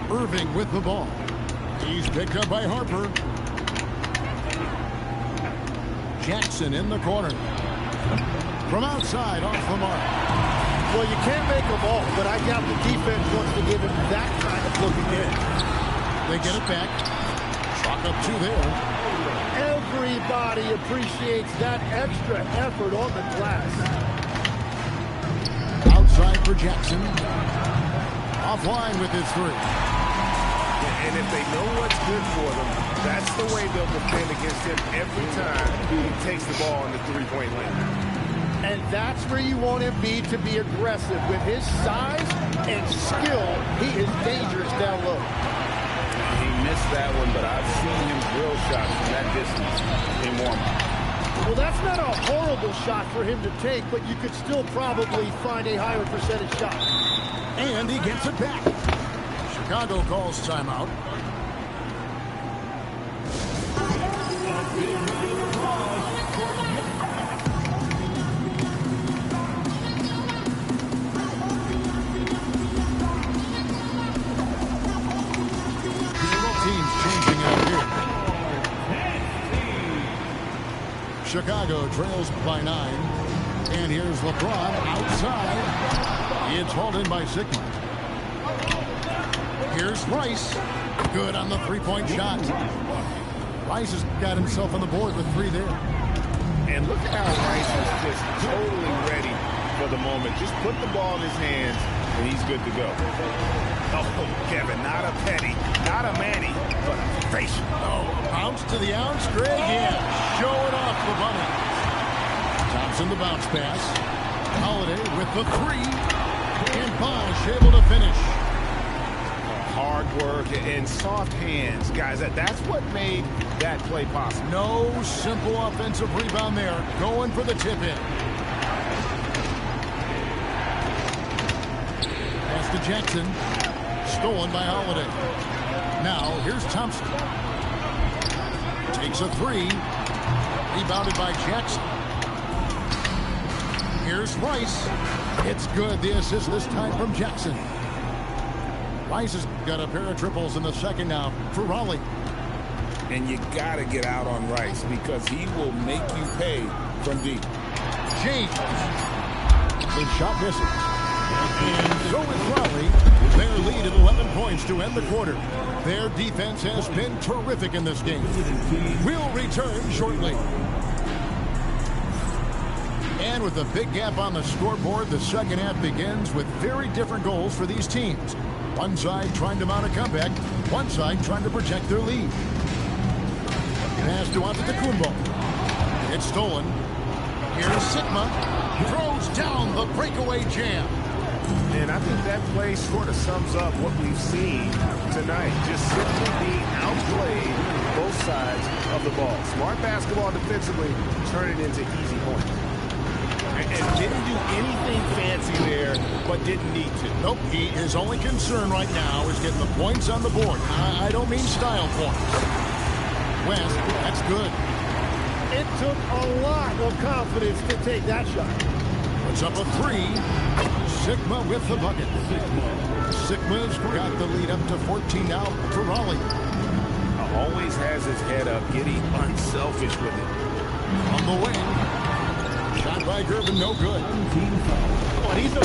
Irving with the ball. He's picked up by Harper. Jackson in the corner. From outside, off the mark. Well, you can't make them all, but I doubt the defense wants to give him that kind of look again. They get it back. Chalk up 2 there. Everybody appreciates that extra effort on the glass. Outside for Jackson. Offline with his 3. And if they know what's good for them, that's the way they'll defend against him every time he takes the ball in the three-point line. And that's where you want Embiid to be aggressive. With his size and skill, he is dangerous down low. He missed that one, but I've seen him drill shots from that distance in warm-up. Well, that's not a horrible shot for him to take, but you could still probably find a higher percentage shot. And he gets it back. Chicago calls timeout. Teams changing out here. Chicago trails by 9. And here's LeBron outside. It's hauled in by Sigma. Here's Rice. Good on the three-point shot. Rice has got himself on the board with 3 there. And look at how Rice is just totally ready for the moment. Just put the ball in his hands, and he's good to go. Oh, Kevin, not a Petty, not a Manny, but a facial. Oh, bounce to the ounce. Greg, yeah, showing off the bunny. Thompson the bounce pass. Holiday with the 3. And Bosh able to finish. Hard work and soft hands, guys. That's what made that play possible. No simple offensive rebound there. Going for the tip in. Pass to Jackson. Stolen by Holiday. Now, here's Thompson. Takes a 3. Rebounded by Jackson. Here's Rice. It's good. The assist this time from Jackson. Rice has got a pair of triples in the second now for Raleigh. And you got to get out on Rice because he will make you pay from deep. James. The shot misses. And so is Raleigh. Their lead at 11 points to end the quarter. Their defense has been terrific in this game. We'll return shortly. And with a big gap on the scoreboard, the second half begins with very different goals for these teams. One side trying to mount a comeback, one side trying to protect their lead. Pass to Antetokounmpo. It's stolen. Here's Sigma. Throws down the breakaway jam. And I think that play sort of sums up what we've seen tonight. Just simply being outplayed both sides of the ball. Smart basketball defensively, turn it into easy points. And didn't do anything fancy there, but didn't need to. Nope, his only concern right now is getting the points on the board. I don't mean style points. West, that's good. It took a lot of confidence to take that shot. Puts up a 3. Sigma with the bucket. Sigma's got the lead up to 14 now for Raleigh. Always has his head up, getting unselfish with it. On the wing. Shot by Gervin, no good. Oh, he's a